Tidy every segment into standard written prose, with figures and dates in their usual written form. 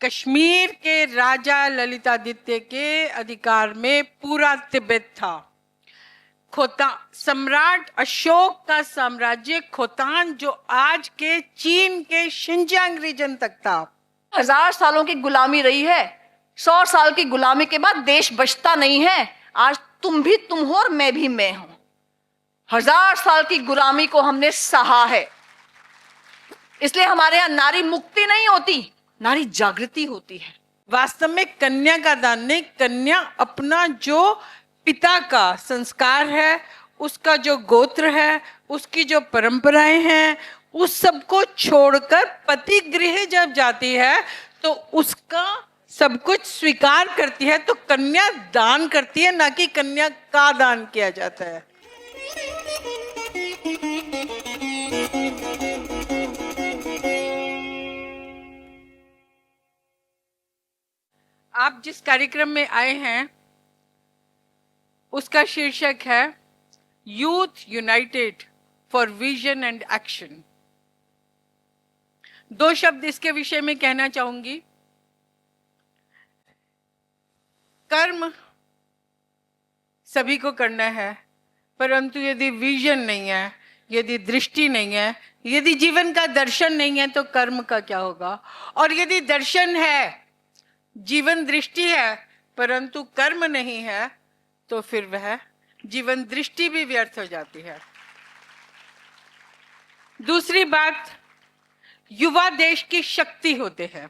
कश्मीर के राजा ललितादित्य के अधिकार में पूरा तिब्बत था। सम्राट अशोक का साम्राज्य खोतान, जो आज के चीन के शिनजियांग रीजन तक था, 1000 सालों की गुलामी रही है। 100 साल की गुलामी के बाद देश बचता नहीं है। आज तुम भी तुम हो और मैं भी मैं हूं। 1000 साल की गुलामी को हमने सहा है, इसलिए हमारे यहां नारी मुक्ति नहीं होती, नारी जागृति होती है। वास्तव में कन्या का दान नहीं, कन्या अपना जो पिता का संस्कार है, उसका जो गोत्र है, उसकी जो परंपराएं हैं, उस सब को छोड़कर पति गृह जब जाती है तो उसका सब कुछ स्वीकार करती है। तो कन्या दान करती है, ना कि कन्या का दान किया जाता है। आप जिस कार्यक्रम में आए हैं उसका शीर्षक है youth United for vision and action. 2 शब्द इसके विषय में कहना चाहूंगी। कर्म सभी को करना है, परंतु यदि विजन नहीं है, यदि दृष्टि नहीं है, यदि जीवन का दर्शन नहीं है, तो कर्म का क्या होगा? और यदि दर्शन है, जीवन दृष्टि है, परंतु कर्म नहीं है, तो फिर वह जीवन दृष्टि भी व्यर्थ हो जाती है। दूसरी बात, युवा देश की शक्ति होते हैं।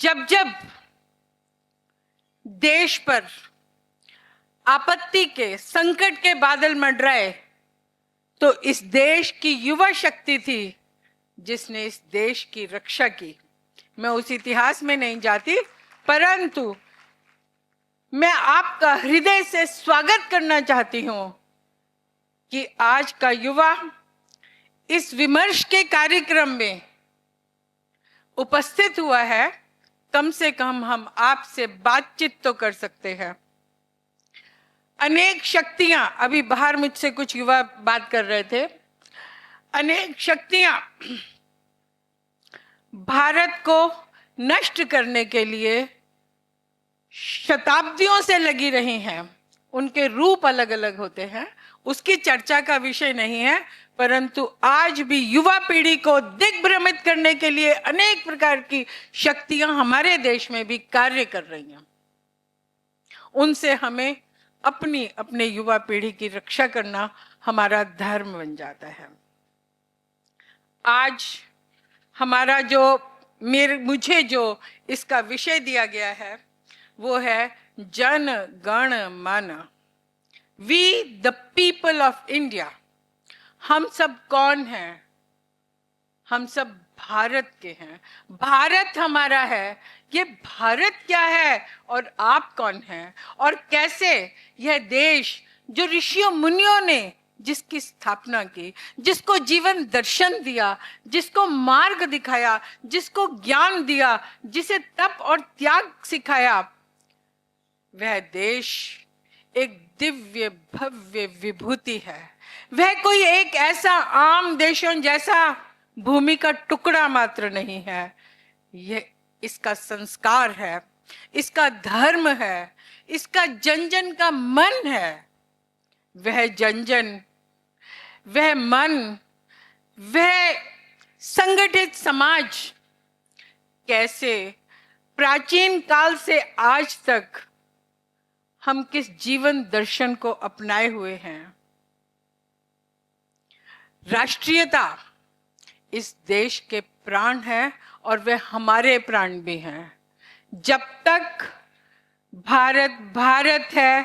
जब जब देश पर आपत्ति के, संकट के बादल मंडराए, तो इस देश की युवा शक्ति थी जिसने इस देश की रक्षा की। मैं उस इतिहास में नहीं जाती, परंतु मैं आपका हृदय से स्वागत करना चाहती हूं कि आज का युवा इस विमर्श के कार्यक्रम में उपस्थित हुआ है। कम से कम हम आपसे बातचीत तो कर सकते हैं। अनेक शक्तियां, अभी बाहर मुझसे कुछ युवा बात कर रहे थे, अनेक शक्तियां भारत को नष्ट करने के लिए शताब्दियों से लगी रही हैं। उनके रूप अलग अलग होते हैं, उसकी चर्चा का विषय नहीं है, परंतु आज भी युवा पीढ़ी को दिग्भ्रमित करने के लिए अनेक प्रकार की शक्तियां हमारे देश में भी कार्य कर रही हैं। उनसे हमें अपने युवा पीढ़ी की रक्षा करना हमारा धर्म बन जाता है। आज हमारा मुझे जो इसका विषय दिया गया है वो है Jana Gana Mana. We the people of India. हम सब कौन हैं? हम सब भारत के हैं। भारत हमारा है। ये भारत क्या है और आप कौन हैं? और कैसे यह देश जो ऋषियों मुनियों ने जिसकी स्थापना की, जिसको जीवन दर्शन दिया, जिसको मार्ग दिखाया, जिसको ज्ञान दिया, जिसे तप और त्याग सिखाया, वह देश एक दिव्य भव्य विभूति है। वह कोई एक ऐसा आम देशों जैसा भूमि का टुकड़ा मात्र नहीं है। यह इसका संस्कार है, इसका धर्म है, इसका जन जन का मन है। वह जन जन, वह मन, वह संगठित समाज कैसे प्राचीन काल से आज तक हम किस जीवन दर्शन को अपनाए हुए हैं। राष्ट्रीयता इस देश के प्राण है और वे हमारे प्राण भी हैं। जब तक भारत भारत है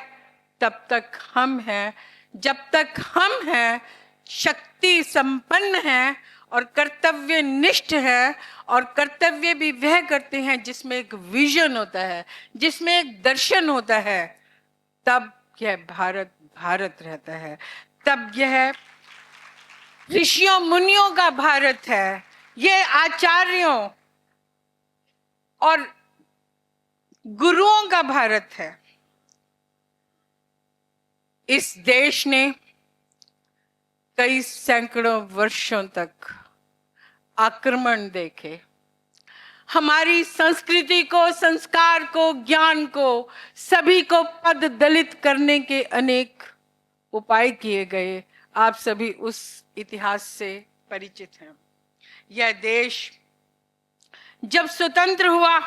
तब तक हम हैं। जब तक हम हैं, शक्ति संपन्न हैं और कर्तव्य निष्ठ है। और कर्तव्य भी वह करते हैं जिसमें एक विजन होता है, जिसमें एक दर्शन होता है। तब यह भारत भारत रहता है। तब यह ऋषियों मुनियों का भारत है। यह आचार्यों और गुरुओं का भारत है। इस देश ने कई सैकड़ों वर्षों तक आक्रमण देखे, हमारी संस्कृति को, संस्कार को, ज्ञान को, सभी को पद दलित करने के अनेक उपाय किए गए। आप सभी उस इतिहास से परिचित हैं। यह देश जब स्वतंत्र हुआ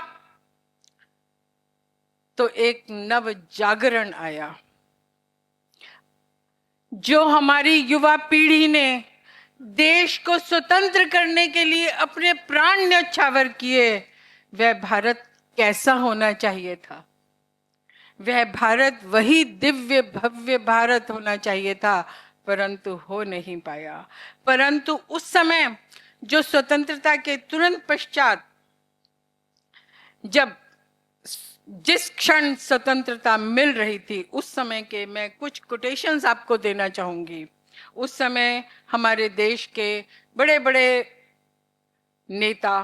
तो एक नव जागरण आया। जो हमारी युवा पीढ़ी ने देश को स्वतंत्र करने के लिए अपने प्राण न्यौछावर किए, वह भारत कैसा होना चाहिए था? वह भारत वही दिव्य भव्य भारत होना चाहिए था, परंतु हो नहीं पाया। परंतु उस समय जो स्वतंत्रता के तुरंत पश्चात, जब जिस क्षण स्वतंत्रता मिल रही थी, उस समय के मैं कुछ कोटेशंस आपको देना चाहूंगी। उस समय हमारे देश के बड़े बड़े नेता,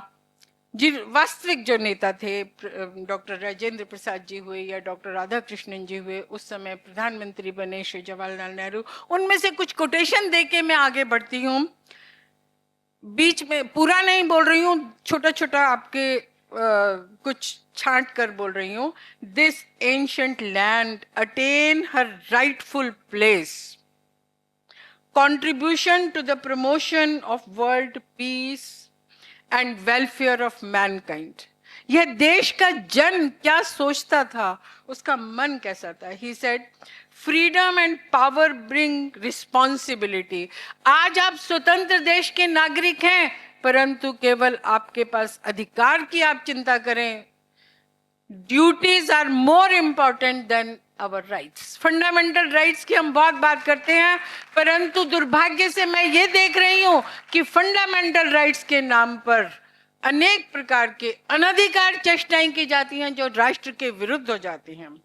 वास्तविक जो नेता थे, डॉक्टर राजेंद्र प्रसाद जी हुए या डॉक्टर राधा कृष्णन जी हुए, उस समय प्रधानमंत्री बने श्री जवाहरलाल नेहरू, उनमें से कुछ कोटेशन देके मैं आगे बढ़ती हूँ। बीच में पूरा नहीं बोल रही हूँ, छोटा छोटा आपके कुछ छांट कर बोल रही हूँ। This ancient land attain her rightful place, contribution to the promotion of world peace and welfare of mankind. यह देश का जन क्या सोचता था, उसका मन कैसा था? He said, freedom and power bring responsibility. आज आप स्वतंत्र देश के नागरिक हैं, परंतु केवल आपके पास अधिकार की आप चिंता करें। Duties are more important than our rights. Fundamental rights की हम बहुत बात करते हैं, परंतु दुर्भाग्य से मैं ये देख रही हूं कि फंडामेंटल राइट्स के नाम पर अनेक प्रकार के अनधिकार चेष्टाएं की जाती हैं जो राष्ट्र के विरुद्ध हो जाती हैं।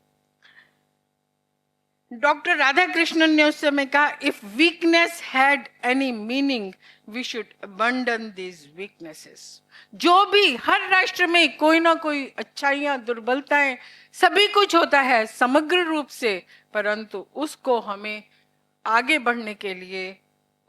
डॉक्टर राधा कृष्णन ने उस समय कहा, if weakness had any meaning we should abandon these weaknesses. जो भी हर राष्ट्र में कोई ना कोई अच्छाइयाँ, दुर्बलताएं, सभी कुछ होता है समग्र रूप से, परंतु उसको हमें आगे बढ़ने के लिए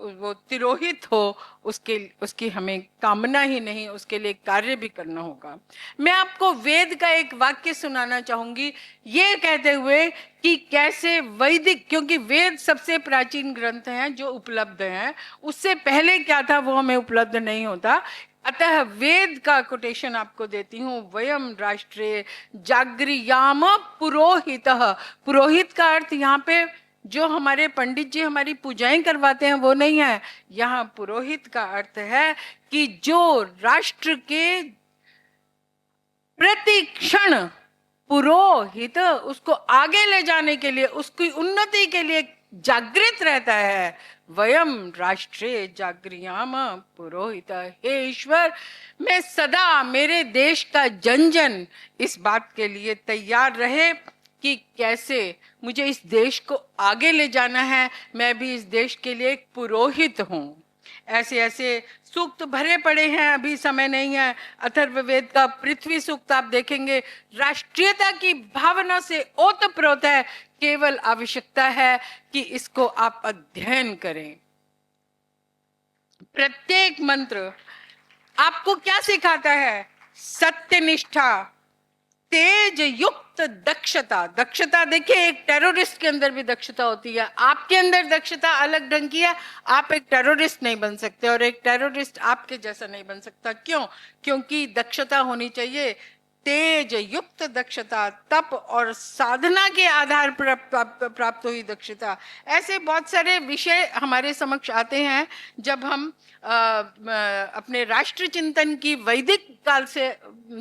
वो तिरोहित हो, उसकी हमें कामना ही नहीं, उसके लिए कार्य भी करना होगा। मैं आपको वेद का एक वाक्य सुनाना चाहूंगी, ये कहते हुए कि कैसे वैदिक, क्योंकि वेद सबसे प्राचीन ग्रंथ हैं जो उपलब्ध हैं, उससे पहले क्या था वो हमें उपलब्ध नहीं होता। अतः वेद का कोटेशन आपको देती हूँ। वयम राष्ट्रे जागृयाम पुरोहितः। पुरोहित का अर्थ यहाँ पे जो हमारे पंडित जी हमारी पूजाएं करवाते हैं वो नहीं है, यहाँ पुरोहित का अर्थ है कि जो राष्ट्र के प्रति क्षण पुरोहित उसको आगे ले जाने के लिए, उसकी उन्नति के लिए जागृत रहता है। वयम राष्ट्रे जागृयाम पुरोहित। हे ईश्वर, मैं सदा, मेरे देश का जन जन इस बात के लिए तैयार रहे कि कैसे मुझे इस देश को आगे ले जाना है, मैं भी इस देश के लिए एक पुरोहित हूँ। ऐसे ऐसे सूक्त भरे पड़े हैं, अभी समय नहीं है। अथर्ववेद का पृथ्वी सूक्त आप देखेंगे, राष्ट्रीयता की भावना से ओतप्रोत है। केवल आवश्यकता है कि इसको आप अध्ययन करें। प्रत्येक मंत्र आपको क्या सिखाता है? सत्यनिष्ठा, तेज युक्त दक्षता। दक्षता देखिए, एक टेररिस्ट के अंदर भी दक्षता होती है। आपके अंदर दक्षता अलग ढंग की है, आप एक टेररिस्ट नहीं बन सकते और एक टेररिस्ट आपके जैसा नहीं बन सकता। क्यों? क्योंकि दक्षता होनी चाहिए तेज युक्त दक्षता, तप और साधना के आधार पर प्राप्त हुई दक्षता। ऐसे बहुत सारे विषय हमारे समक्ष आते हैं जब हम अपने राष्ट्र चिंतन की वैदिक काल से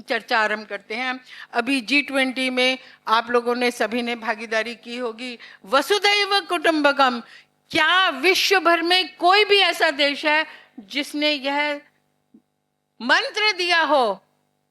चर्चा आरंभ करते हैं। अभी G20 में आप लोगों ने सभी ने भागीदारी की होगी। वसुधैव कुटुंबकम। क्या विश्व भर में कोई भी ऐसा देश है जिसने यह मंत्र दिया हो,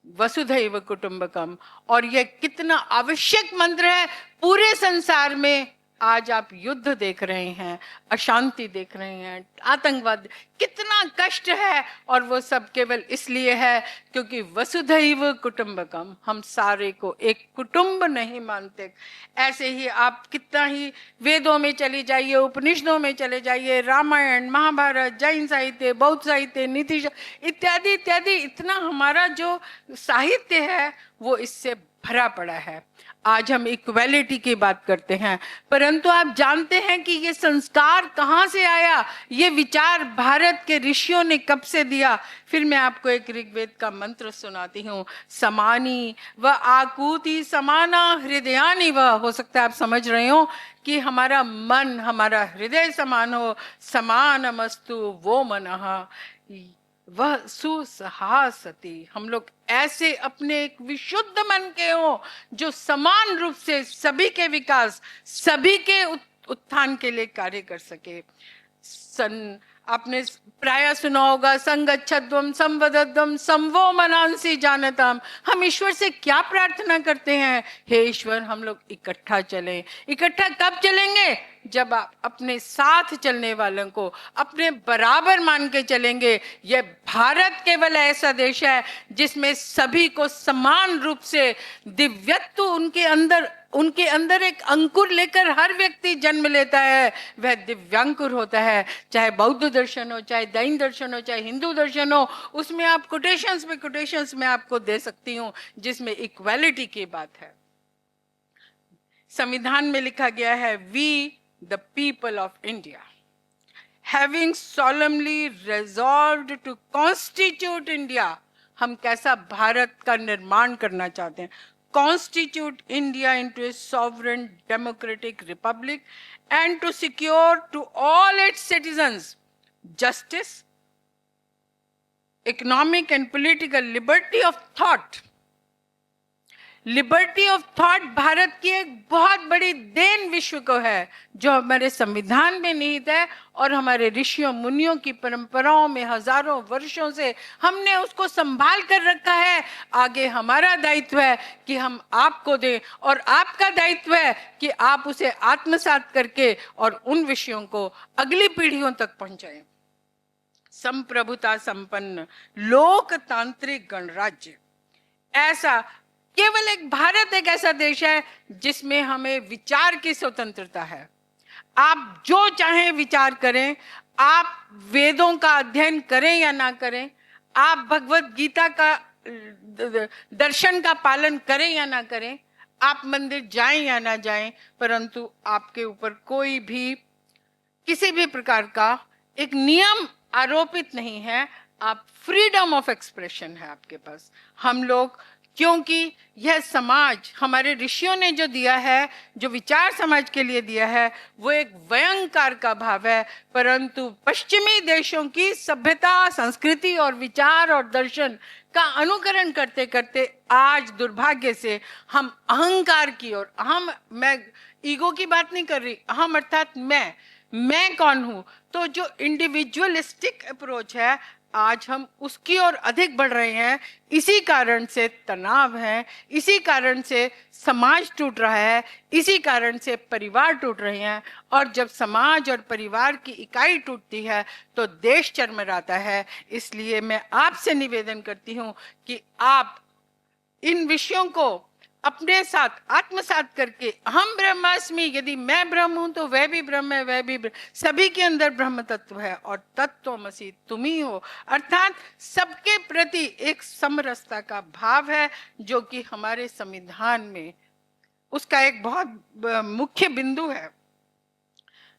वसुधैव कुटुंबकम? और यह कितना आवश्यक मंत्र है पूरे संसार में आज आप युद्ध देख रहे हैं, अशांति देख रहे हैं, आतंकवाद, कितना कष्ट है। और वो सब केवल इसलिए है क्योंकि वसुधैव कुटुंबकम, हम सारे को एक कुटुंब नहीं मानते। ऐसे ही आप कितना ही वेदों में चले जाइए, उपनिषदों में चले जाइए, रामायण, महाभारत, जैन साहित्य, बौद्ध साहित्य, नीति इत्यादि इत्यादि, इतना हमारा जो साहित्य है वो इससे भरा पड़ा है। आज हम इक्वालिटी की बात करते हैं, परंतु आप जानते हैं कि ये संस्कार कहाँ से आया, ये विचार भारत के ऋषियों ने कब से दिया। फिर मैं आपको एक ऋग्वेद का मंत्र सुनाती हूँ, समानी व आकूति समाना हृदयानि व। हो सकता है आप समझ रहे हो कि हमारा मन, हमारा हृदय समान हो, समानमस्तु वो मनः वह सुसहासति। हम लोग ऐसे अपने एक विशुद्ध मन के हो जो समान रूप से सभी के विकास, सभी के उत्थान के लिए कार्य कर सके। आपने प्राय सुना होगा, संगच्छध्वम संवदध्वम संवो मनांसी जानताम। हम ईश्वर से क्या प्रार्थना करते हैं? हे ईश्वर, हम लोग इकट्ठा चलें। इकट्ठा कब चलेंगे? जब आप अपने साथ चलने वालों को अपने बराबर मान के चलेंगे। यह भारत केवल ऐसा देश है जिसमें सभी को समान रूप से दिव्यत्व उनके अंदर एक अंकुर लेकर हर व्यक्ति जन्म लेता है, वह दिव्यांकुर होता है। चाहे बौद्ध दर्शन हो, चाहे जैन दर्शन हो, चाहे हिंदू दर्शन हो, उसमें आप कोटेशंस में आपको दे सकती हूँ जिसमें इक्वालिटी की बात है। संविधान में लिखा गया है, we the people of India having solemnly resolved to constitute India, हम कैसा भारत का निर्माण करना चाहते हैं। Constitute India into a sovereign democratic republic and to secure to all its citizens justice, economic and political liberty of thought। Liberty of thought Bharat की एक बहुत बड़ी देन विश्व को है, जो हमारे संविधान में निहित है और हमारे ऋषियों मुनियों की परंपराओं में हजारों वर्षों से हमने उसको संभाल कर रखा है। आगे हमारा दायित्व है कि हम आपको दें, और आपका दायित्व है कि आप उसे आत्मसात करके और उन विषयों को अगली पीढ़ियों तक पहुंचाएं। संप्रभुता संपन्न लोकतांत्रिक गणराज्य, ऐसा केवल एक भारत एक ऐसा देश है जिसमें हमें विचार की स्वतंत्रता है। आप जो चाहें विचार करें, आप वेदों का अध्ययन करें या ना करें, आप भगवत गीता का दर्शन का पालन करें या ना करें, आप मंदिर जाएं या ना जाएं, परंतु आपके ऊपर कोई भी किसी भी प्रकार का एक नियम आरोपित नहीं है। आप फ्रीडम ऑफ एक्सप्रेशन है आपके पास। हम लोग, क्योंकि यह समाज हमारे ऋषियों ने जो दिया है, जो विचार समाज के लिए दिया है, वो एक व्यंकार का भाव है, परंतु पश्चिमी देशों की सभ्यता, संस्कृति और विचार और दर्शन का अनुकरण करते करते आज दुर्भाग्य से हम अहंकार की ओर, मैं ईगो की बात नहीं कर रही, अहम अर्थात मैं कौन हूं, तो जो इंडिविजुअलिस्टिक अप्रोच है आज हम उसकी ओर अधिक बढ़ रहे हैं। इसी कारण से तनाव है, इसी कारण से समाज टूट रहा है, इसी कारण से परिवार टूट रहे हैं। और जब समाज और परिवार की इकाई टूटती है तो देश चरमराता है। इसलिए मैं आपसे निवेदन करती हूँ कि आप इन विषयों को अपने साथ आत्मसात करके, हम ब्रह्मास्मि, यदि मैं ब्रह्म हूं तो वह भी ब्रह्म है, वह भी सभी के अंदर ब्रह्म तत्व है, और तत्वमसि तुम ही हो, अर्थात सबके प्रति एक समरसता का भाव है, जो कि हमारे संविधान में उसका एक बहुत मुख्य बिंदु है।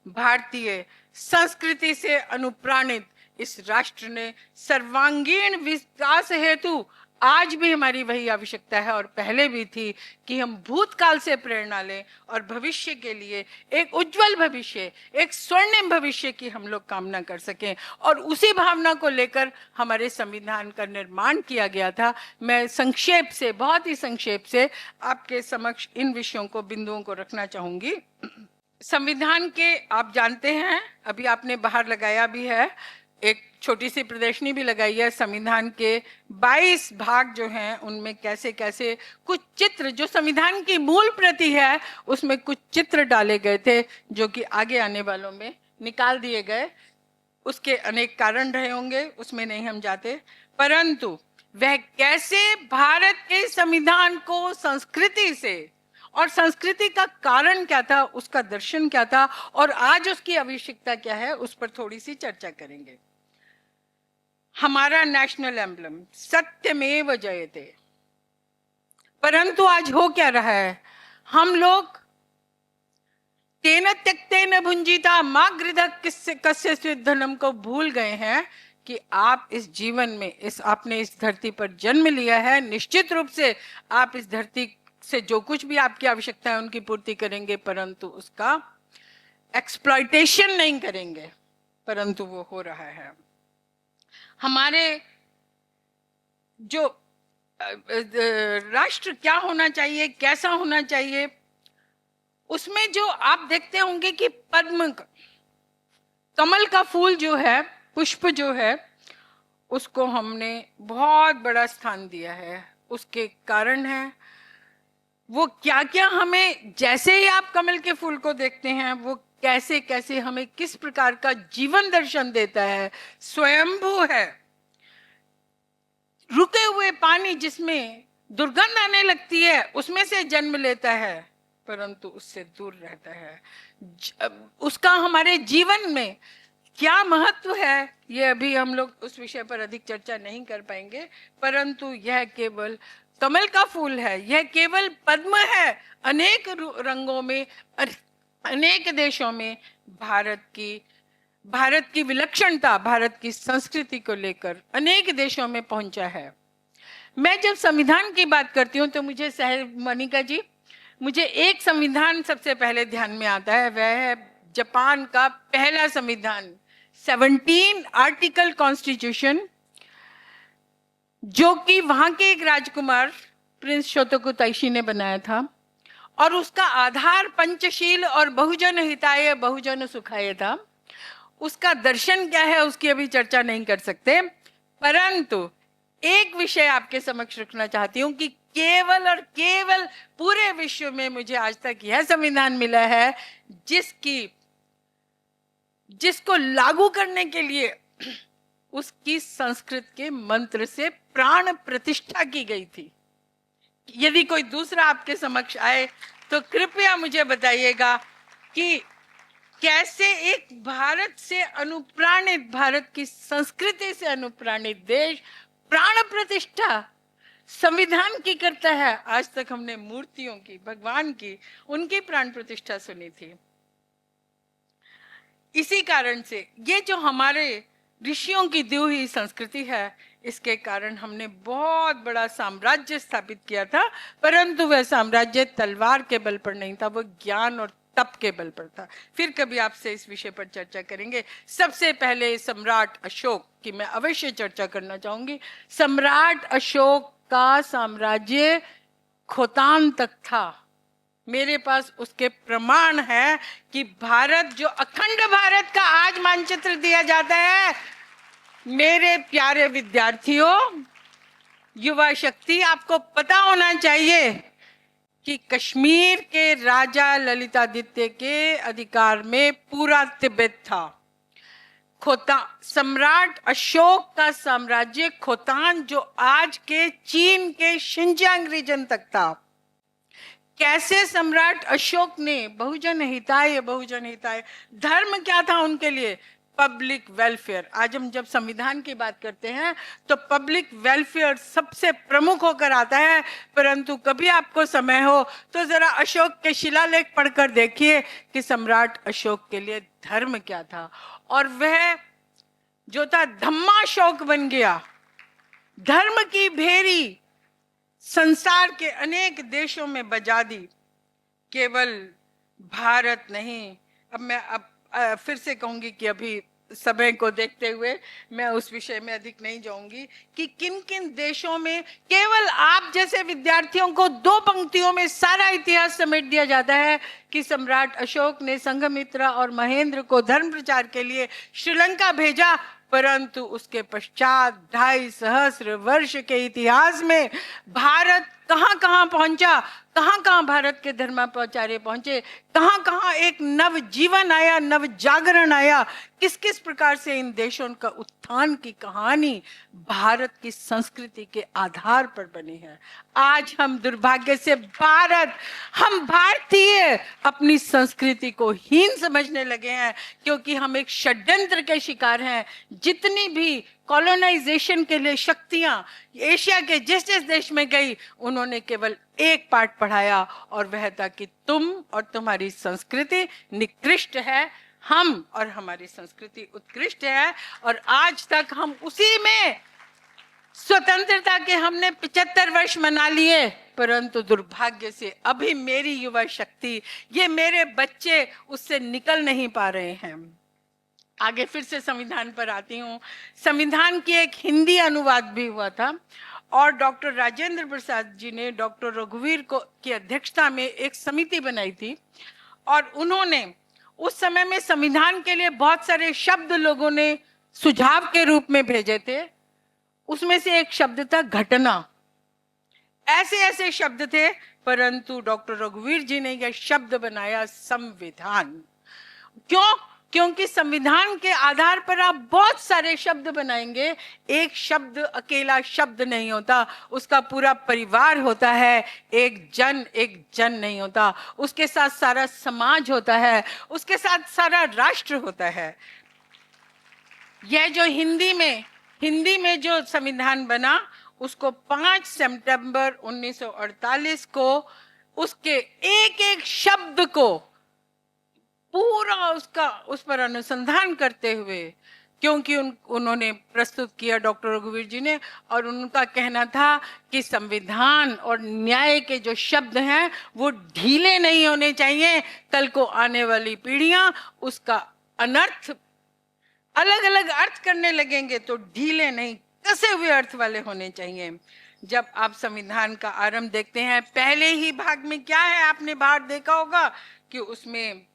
भारतीय संस्कृति से अनुप्राणित इस राष्ट्र ने सर्वांगीण विकास हेतु आज भी हमारी वही आवश्यकता है, और पहले भी थी, कि हम भूतकाल से प्रेरणा लें और भविष्य के लिए एक उज्जवल भविष्य, एक स्वर्णिम भविष्य की हम लोग कामना कर सकें। और उसी भावना को लेकर हमारे संविधान का निर्माण किया गया था। मैं संक्षेप से, बहुत ही संक्षेप से आपके समक्ष इन विषयों को, बिंदुओं को रखना चाहूंगी। संविधान के, आप जानते हैं, अभी आपने बाहर लगाया भी है, एक छोटी सी प्रदर्शनी भी लगाई है। संविधान के 22 भाग जो हैं उनमें कैसे कैसे कुछ चित्र, जो संविधान की मूल प्रति है उसमें कुछ चित्र डाले गए थे जो कि आगे आने वालों में निकाल दिए गए। उसके अनेक कारण रहे होंगे, उसमें नहीं हम जाते, परंतु वह कैसे भारत के संविधान को संस्कृति से, और संस्कृति का कारण क्या था, उसका दर्शन क्या था और आज उसकी आवश्यकता क्या है, उस पर थोड़ी सी चर्चा करेंगे। हमारा नेशनल एम्बलम सत्यमेव जयते, परंतु आज हो क्या रहा है, हम लोग तेन त्यक्तेन भुंजिता मां गृधः कस्य धनम को भूल गए हैं कि आप इस जीवन में, आपने इस धरती पर जन्म लिया है, निश्चित रूप से आप इस धरती से जो कुछ भी आपकी आवश्यकता है उनकी पूर्ति करेंगे, परंतु उसका एक्सप्लॉयटेशन नहीं करेंगे, परंतु वो हो रहा है। हमारे जो राष्ट्र क्या होना चाहिए, कैसा होना चाहिए, उसमें जो आप देखते होंगे कि पद्म, कमल का फूल जो है, पुष्प जो है, उसको हमने बहुत बड़ा स्थान दिया है। उसके कारण है वो क्या क्या हमें, जैसे ही आप कमल के फूल को देखते हैं वो कैसे कैसे हमें किस प्रकार का जीवन दर्शन देता है। स्वयंभू है, रुके हुए पानी जिसमें दुर्गंध आने लगती है उसमें से जन्म लेता है, परंतु उससे दूर रहता है। उसका हमारे जीवन में क्या महत्व है, ये अभी हम लोग उस विषय पर अधिक चर्चा नहीं कर पाएंगे, परंतु यह केवल कमल का फूल है, यह केवल पद्म है। अनेक रंगों में, अनेक देशों में भारत की विलक्षणता, भारत की संस्कृति को लेकर अनेक देशों में पहुंचा है। मैं जब संविधान की बात करती हूँ तो मुझे मनिका जी, मुझे एक संविधान सबसे पहले ध्यान में आता है, वह है जापान का पहला संविधान, 17 आर्टिकल कॉन्स्टिट्यूशन, जो कि वहां के एक राजकुमार प्रिंस शोतोकु ताइशी ने बनाया था, और उसका आधार पंचशील और बहुजन हिताय बहुजन सुखाय था। उसका दर्शन क्या है उसकी अभी चर्चा नहीं कर सकते, परंतु एक विषय आपके समक्ष रखना चाहती हूं कि केवल और केवल पूरे विश्व में मुझे आज तक यह संविधान मिला है जिसको लागू करने के लिए उसकी संस्कृत के मंत्र से प्राण प्रतिष्ठा की गई थी। यदि कोई दूसरा आपके समक्ष आए तो कृपया मुझे बताइएगा कि कैसे एक भारत से अनुप्राणित, भारत की संस्कृति से अनुप्राणित देश प्राण प्रतिष्ठा संविधान की करता है। आज तक हमने मूर्तियों की, भगवान की, उनकी प्राण प्रतिष्ठा सुनी थी। इसी कारण से ये जो हमारे ऋषियों की दी हुई संस्कृति है, इसके कारण हमने बहुत बड़ा साम्राज्य स्थापित किया था, परंतु वह साम्राज्य तलवार के बल पर नहीं था, वो ज्ञान और तप के बल पर था। फिर कभी आपसे इस विषय पर चर्चा करेंगे। सबसे पहले सम्राट अशोक की मैं अवश्य चर्चा करना चाहूंगी। सम्राट अशोक का साम्राज्य खोतान तक था। मेरे पास उसके प्रमाण है कि भारत, जो अखंड भारत का आज मानचित्र दिया जाता है, मेरे प्यारे विद्यार्थियों, युवा शक्ति, आपको पता होना चाहिए कि कश्मीर के राजा ललितादित्य के अधिकार में पूरा तिब्बत था। सम्राट अशोक का साम्राज्य खोतान, जो आज के चीन के शिनजियांग रीजन तक था। कैसे सम्राट अशोक ने बहुजन हिताय, धर्म क्या था उनके लिए? Public welfare. आज हम जब संविधान की बात करते हैं तो पब्लिक वेलफेयर सबसे प्रमुख होकर आता है, परंतु कभी आपको समय हो तो जरा अशोक के शिलालेख पढ़कर देखिए कि सम्राट अशोक के लिए धर्म क्या था। और वह जो था धम्माशोक बन गया, धर्म की भेरी संसार के अनेक देशों में बजा दी। केवल भारत नहीं, अब मैं फिर से कहूंगी कि अभी समय को देखते हुए मैं उस विषय में अधिक नहीं जाऊंगी कि किन किन देशों में केवल आप जैसे विद्यार्थियों को 2 पंक्तियों में सारा इतिहास समेट दिया जाता है कि सम्राट अशोक ने संघमित्रा और महेंद्र को धर्म प्रचार के लिए श्रीलंका भेजा, परंतु उसके पश्चात 2.5 सहस्र वर्ष के इतिहास में भारत कहाँ कहाँ पहुंचा, कहाँ कहाँ भारत के धर्माचार्य पहुंचे, कहाँ कहाँ एक नव जीवन आया, नव जागरण आया, किस किस प्रकार से इन देशों का उत्थान की कहानी भारत की संस्कृति के आधार पर बनी है। आज हम दुर्भाग्य से हम भारतीय अपनी संस्कृति को हीन समझने लगे हैं, क्योंकि हम एक षड्यंत्र के शिकार हैं। जितनी भी कॉलोनाइजेशन के लिए शक्तियां एशिया के जिस जिस देश में गई, उन्होंने केवल एक पाठ पढ़ाया, और वह था कि तुम और तुम्हारी संस्कृति निकृष्ट है, हम और हमारी संस्कृति उत्कृष्ट है। और आज तक हम उसी में स्वतंत्रता के हमने 75 वर्ष मना लिए, परंतु दुर्भाग्य से अभी मेरी युवा शक्ति, ये मेरे बच्चे उससे निकल नहीं पा रहे हैं। आगे फिर से संविधान पर आती हूँ। संविधान की एक हिंदी अनुवाद भी हुआ था, और डॉक्टर राजेंद्र प्रसाद जी ने डॉक्टर रघुवीर को की अध्यक्षता में एक समिति बनाई थी, और उन्होंने उस समय में संविधान के लिए बहुत सारे शब्द लोगों ने सुझाव के रूप में भेजे थे। उसमें से एक शब्द था घटना। ऐसे ऐसे शब्द थे, परंतु डॉक्टर रघुवीर जी ने यह शब्द बनाया संविधान। क्यों? क्योंकि संविधान के आधार पर आप बहुत सारे शब्द बनाएंगे, एक शब्द अकेला शब्द नहीं होता, उसका पूरा परिवार होता है। एक जन नहीं होता, उसके साथ सारा समाज होता है, उसके साथ सारा राष्ट्र होता है। यह जो हिंदी में जो संविधान बना, उसको 5 सितंबर 1948 को उसके एक एक शब्द को पूरा उस पर अनुसंधान करते हुए, क्योंकि उन्होंने प्रस्तुत किया डॉक्टर रघुवीर जी ने, और उनका कहना था कि संविधान और न्याय के जो शब्द हैं वो ढीले नहीं होने चाहिए। कल को आने वाली पीढ़ियां उसका अनर्थ अलग अलग अर्थ करने लगेंगे, तो ढीले नहीं, कसे हुए अर्थ वाले होने चाहिए। जब आप संविधान का आरंभ देखते हैं, पहले ही भाग में क्या है, आपने बाहर देखा होगा कि उसमें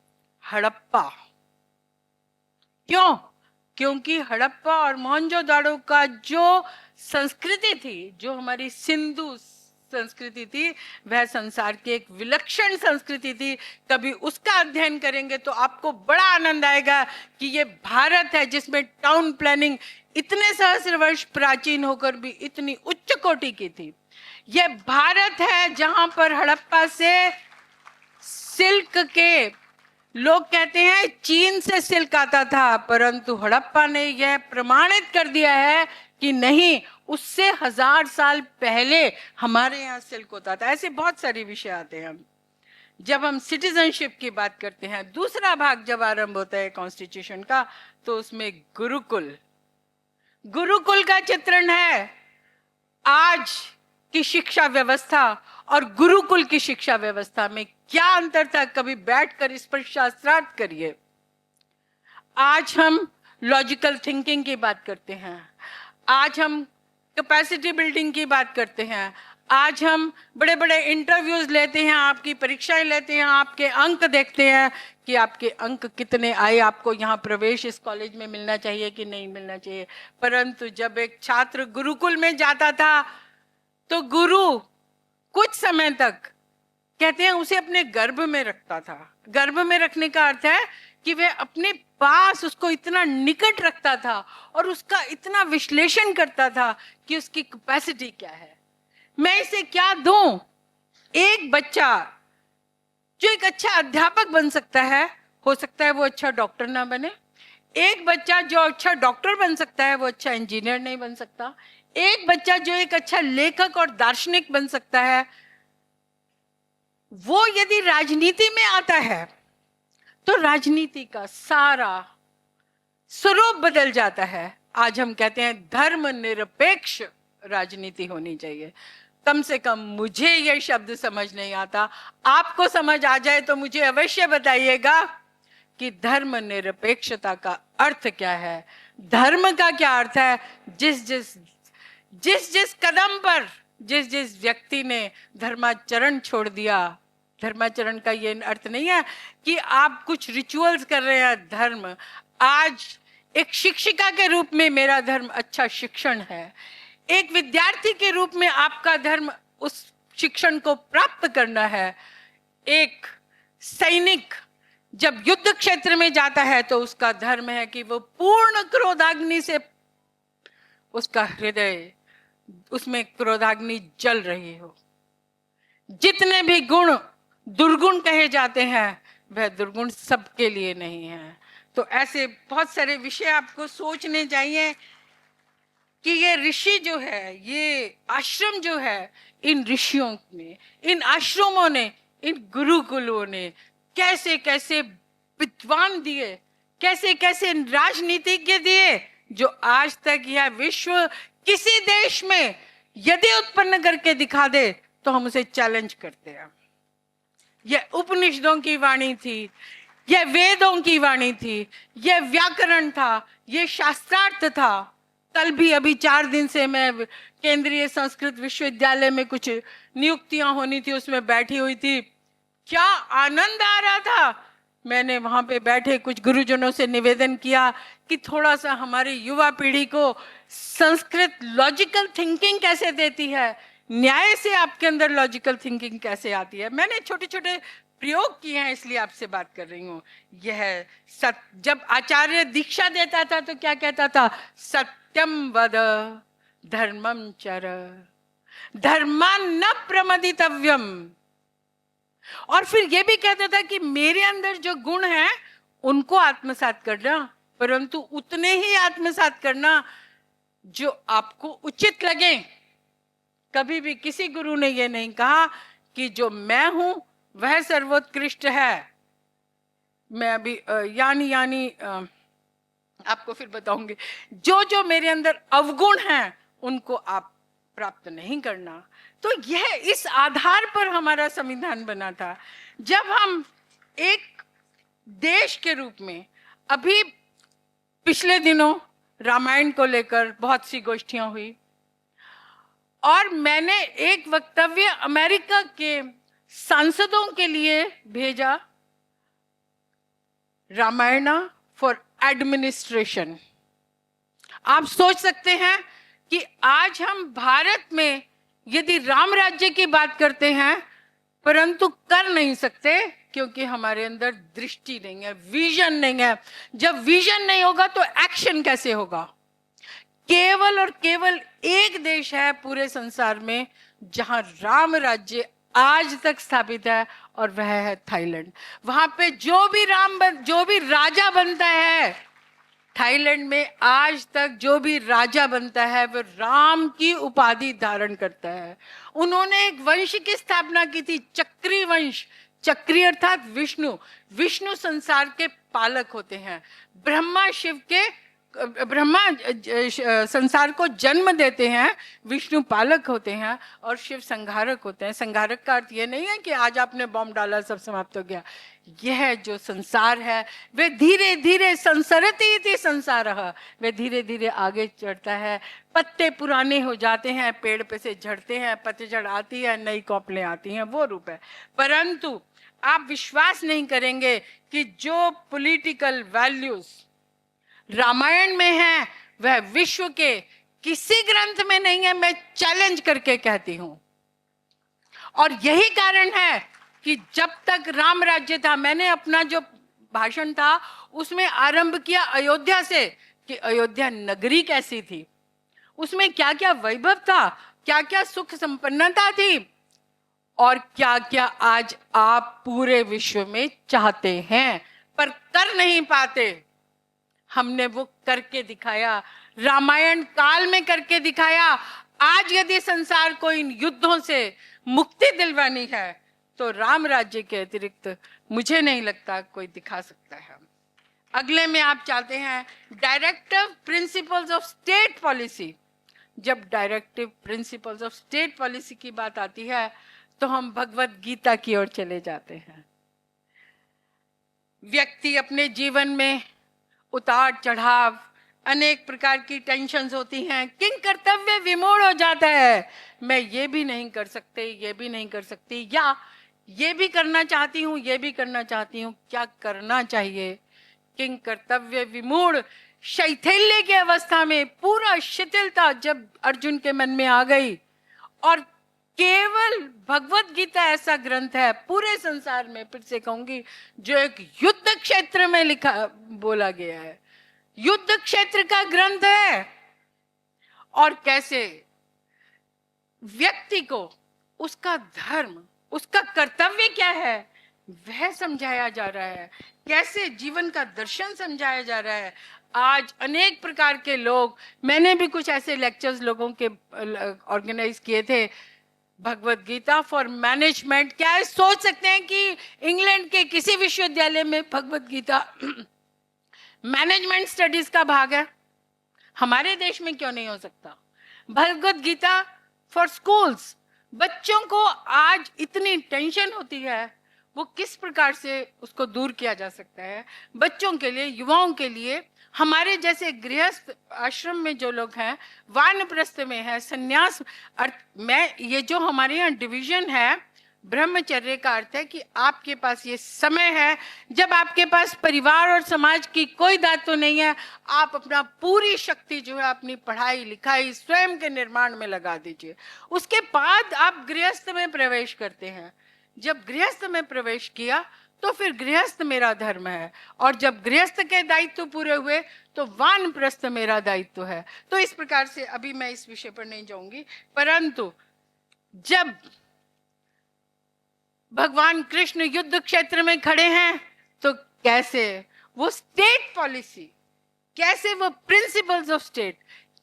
हड़प्पा। क्यों? क्योंकि हड़प्पा और मोहनजोदाड़ो का जो संस्कृति थी, जो हमारी सिंधु संस्कृति थी, वह संसार की एक विलक्षण संस्कृति थी। कभी उसका अध्ययन करेंगे तो आपको बड़ा आनंद आएगा कि ये भारत है जिसमें टाउन प्लानिंग इतने सहस्र वर्ष प्राचीन होकर भी इतनी उच्च कोटि की थी। यह भारत है जहां पर हड़प्पा से सिल्क के, लोग कहते हैं चीन से सिल्क आता था, परंतु हड़प्पा ने यह प्रमाणित कर दिया है कि नहीं, उससे 1000 साल पहले हमारे यहाँ सिल्क होता था। ऐसे बहुत सारे विषय आते हैं। जब हम सिटीजनशिप की बात करते हैं, दूसरा भाग जब आरंभ होता है कॉन्स्टिट्यूशन का, तो उसमें गुरुकुल का चित्रण है। आज की शिक्षा व्यवस्था और गुरुकुल की शिक्षा व्यवस्था में क्या अंतर था, कभी बैठकर इस पर शास्त्रार्थ करिए। आज हम लॉजिकल थिंकिंग की बात करते हैं, आज हम कैपेसिटी बिल्डिंग की बात करते हैं, आज हम बड़े बड़े इंटरव्यूज लेते हैं, आपकी परीक्षाएं लेते हैं, आपके अंक देखते हैं कि आपके अंक कितने आए, आपको यहाँ प्रवेश इस कॉलेज में मिलना चाहिए कि नहीं मिलना चाहिए। परंतु जब एक छात्र गुरुकुल में जाता था, तो गुरु कुछ समय तक, कहते हैं, उसे अपने गर्भ में रखता था। गर्भ में रखने का अर्थ है कि वह अपने पास उसको इतना निकट रखता था और उसका इतना विश्लेषण करता था कि उसकी कैपेसिटी क्या है, मैं इसे क्या दूं। एक बच्चा जो एक अच्छा अध्यापक बन सकता है, हो सकता है वो अच्छा डॉक्टर ना बने। एक बच्चा जो अच्छा डॉक्टर बन सकता है, वो अच्छा इंजीनियर नहीं बन सकता। एक बच्चा जो एक अच्छा लेखक और दार्शनिक बन सकता है, वो यदि राजनीति में आता है तो राजनीति का सारा स्वरूप बदल जाता है। आज हम कहते हैं धर्मनिरपेक्ष राजनीति होनी चाहिए। कम से कम मुझे यह शब्द समझ नहीं आता, आपको समझ आ जाए तो मुझे अवश्य बताइएगा कि धर्मनिरपेक्षता का अर्थ क्या है, धर्म का क्या अर्थ है। जिस कदम पर जिस व्यक्ति ने धर्माचरण छोड़ दिया, धर्माचरण का ये अर्थ नहीं है कि आप कुछ रिचुअल्स कर रहे हैं। धर्म, आज एक शिक्षिका के रूप में मेरा धर्म अच्छा शिक्षण है। एक विद्यार्थी के रूप में आपका धर्म उस शिक्षण को प्राप्त करना है। एक सैनिक जब युद्ध क्षेत्र में जाता है तो उसका धर्म है कि वो पूर्ण क्रोधाग्नि से उसका हृदय, उसमें क्रोधाग्नि जल रही हो। जितने भी गुण दुर्गुण कहे जाते हैं वह दुर्गुण सबके लिए नहीं है। तो ऐसे बहुत सारे विषय आपको सोचने चाहिए कि ये ऋषि जो है, ये आश्रम जो है, इन ऋषियों ने, इन आश्रमों ने, इन गुरुकुलों ने कैसे कैसे विद्वान दिए, कैसे कैसे राजनीतिज्ञ दिए, जो आज तक यह विश्व किसी देश में यदि उत्पन्न करके दिखा दे तो हम उसे चैलेंज करते हैं। यह उपनिषदों की वाणी थी, यह वेदों की वाणी थी, यह व्याकरण था, यह शास्त्रार्थ था। कल भी अभी 4 दिन से मैं केंद्रीय संस्कृत विश्वविद्यालय में कुछ नियुक्तियां होनी थी, उसमें बैठी हुई थी। क्या आनंद आ रहा था। मैंने वहां पे बैठे कुछ गुरुजनों से निवेदन किया कि थोड़ा सा हमारी युवा पीढ़ी को संस्कृत लॉजिकल थिंकिंग कैसे देती है, न्याय से आपके अंदर लॉजिकल थिंकिंग कैसे आती है। मैंने छोटे छोटे प्रयोग किए हैं, इसलिए आपसे बात कर रही हूँ। यह जब आचार्य दीक्षा देता था तो क्या कहता था, सत्यम वद धर्मम चर धर्मान न प्रमदितव्यम। और फिर यह भी कहता था कि मेरे अंदर जो गुण हैं उनको आत्मसात करना, परंतु उतने ही आत्मसात करना जो आपको उचित लगे। कभी भी किसी गुरु ने यह नहीं कहा कि जो मैं हूं वह सर्वोत्कृष्ट है। मैं अभी यानी आपको फिर बताऊंगी। जो जो मेरे अंदर अवगुण हैं उनको आप प्राप्त नहीं करना। तो यह इस आधार पर हमारा संविधान बना था। जब हम एक देश के रूप में, अभी पिछले दिनों रामायण को लेकर बहुत सी गोष्ठियां हुई और मैंने एक वक्तव्य अमेरिका के सांसदों के लिए भेजा, रामायण फॉर एडमिनिस्ट्रेशन। आप सोच सकते हैं कि आज हम भारत में यदि राम राज्य की बात करते हैं परंतु कर नहीं सकते क्योंकि हमारे अंदर दृष्टि नहीं है, विजन नहीं है। जब विजन नहीं होगा तो एक्शन कैसे होगा। केवल और केवल एक देश है पूरे संसार में जहां राम राज्य आज तक स्थापित है और वह है थाईलैंड। वहां पे जो भी राजा बनता है थाईलैंड में, आज तक जो भी राजा बनता है वह राम की उपाधि धारण करता है। उन्होंने एक वंश की स्थापना की थी, चक्री वंश। चक्री अर्थात विष्णु। विष्णु संसार के पालक होते हैं। ब्रह्मा संसार को जन्म देते हैं, विष्णु पालक होते हैं और शिव संहारक होते हैं। संहारक का अर्थ यह नहीं है कि आज आपने बॉम्ब डाला सब समाप्त हो गया। यह जो संसार है वे धीरे धीरे संसरति इति संसारः, वे धीरे धीरे आगे चढ़ता है। पत्ते पुराने हो जाते हैं, पेड़ पे से झड़ते हैं, पतझड़ आती है, नई कॉपलें आती हैं, वो रूप है। परंतु आप विश्वास नहीं करेंगे कि जो पॉलिटिकल वैल्यूज रामायण में है वह विश्व के किसी ग्रंथ में नहीं है। मैं चैलेंज करके कहती हूं। और यही कारण है कि जब तक राम राज्य था, मैंने अपना जो भाषण था उसमें आरंभ किया अयोध्या से कि अयोध्या नगरी कैसी थी, उसमें क्या क्या वैभव था, क्या क्या सुख संपन्नता थी और क्या क्या आज आप पूरे विश्व में चाहते हैं पर कर नहीं पाते। हमने वो करके दिखाया, रामायण काल में करके दिखाया। आज यदि संसार को इन युद्धों से मुक्ति दिलवानी है तो राम राज्य के अतिरिक्त मुझे नहीं लगता कोई दिखा सकता है। अगले में आप चाहते हैं directive principles of state policy. जब directive principles of state policy की बात आती है तो हम भगवत गीता की ओर चले जाते हैं। व्यक्ति अपने जीवन में उतार चढ़ाव, अनेक प्रकार की टेंशन्स होती हैं, किंग कर्तव्य विमूढ़ हो जाता है। मैं ये भी नहीं कर सकते, ये भी नहीं कर सकती, या ये भी करना चाहती हूँ, ये भी करना चाहती हूँ। क्या करना चाहिए? किंग कर्तव्य विमूढ़ शैथिल्य की अवस्था में, पूरा शिथिलता जब अर्जुन के मन में आ गई, और केवल भगवत गीता ऐसा ग्रंथ है पूरे संसार में, फिर से कहूंगी, जो एक युद्ध क्षेत्र में लिखा बोला गया है, युद्ध क्षेत्र का ग्रंथ है। और कैसे व्यक्ति को उसका धर्म, उसका कर्तव्य क्या है, वह समझाया जा रहा है, कैसे जीवन का दर्शन समझाया जा रहा है। आज अनेक प्रकार के लोग, मैंने भी कुछ ऐसे लेक्चर्स लोगों के ऑर्गेनाइज किए थे, भगवत गीता फॉर मैनेजमेंट। क्या है, सोच सकते हैं कि इंग्लैंड के किसी विश्वविद्यालय में भगवत गीता मैनेजमेंट स्टडीज का भाग है? हमारे देश में क्यों नहीं हो सकता? Bhagavad Gita for schools. बच्चों को आज इतनी टेंशन होती है, वो किस प्रकार से उसको दूर किया जा सकता है? बच्चों के लिए, युवाओं के लिए, हमारे जैसे गृहस्थ आश्रम में जो लोग हैं, वानप्रस्थ में है, संन्यास, मैं ये जो हमारे यहाँ डिवीजन है, ब्रह्मचर्य का अर्थ है कि आपके पास ये समय है जब आपके पास परिवार और समाज की कोई दायित्व नहीं है, आप अपना पूरी शक्ति जो है अपनी पढ़ाई लिखाई स्वयं के निर्माण में लगा दीजिए। उसके बाद आप गृहस्थ में प्रवेश करते हैं। जब गृहस्थ में प्रवेश किया तो फिर गृहस्थ मेरा धर्म है, और जब गृहस्थ के दायित्व पूरे हुए तो वानप्रस्थ मेरा दायित्व है। तो इस प्रकार से अभी मैं इस विषय पर नहीं जाऊंगी, परंतु जब भगवान कृष्ण युद्ध क्षेत्र में खड़े हैं तो कैसे वो स्टेट पॉलिसी, कैसे वो प्रिंसिपल्स ऑफ स्टेट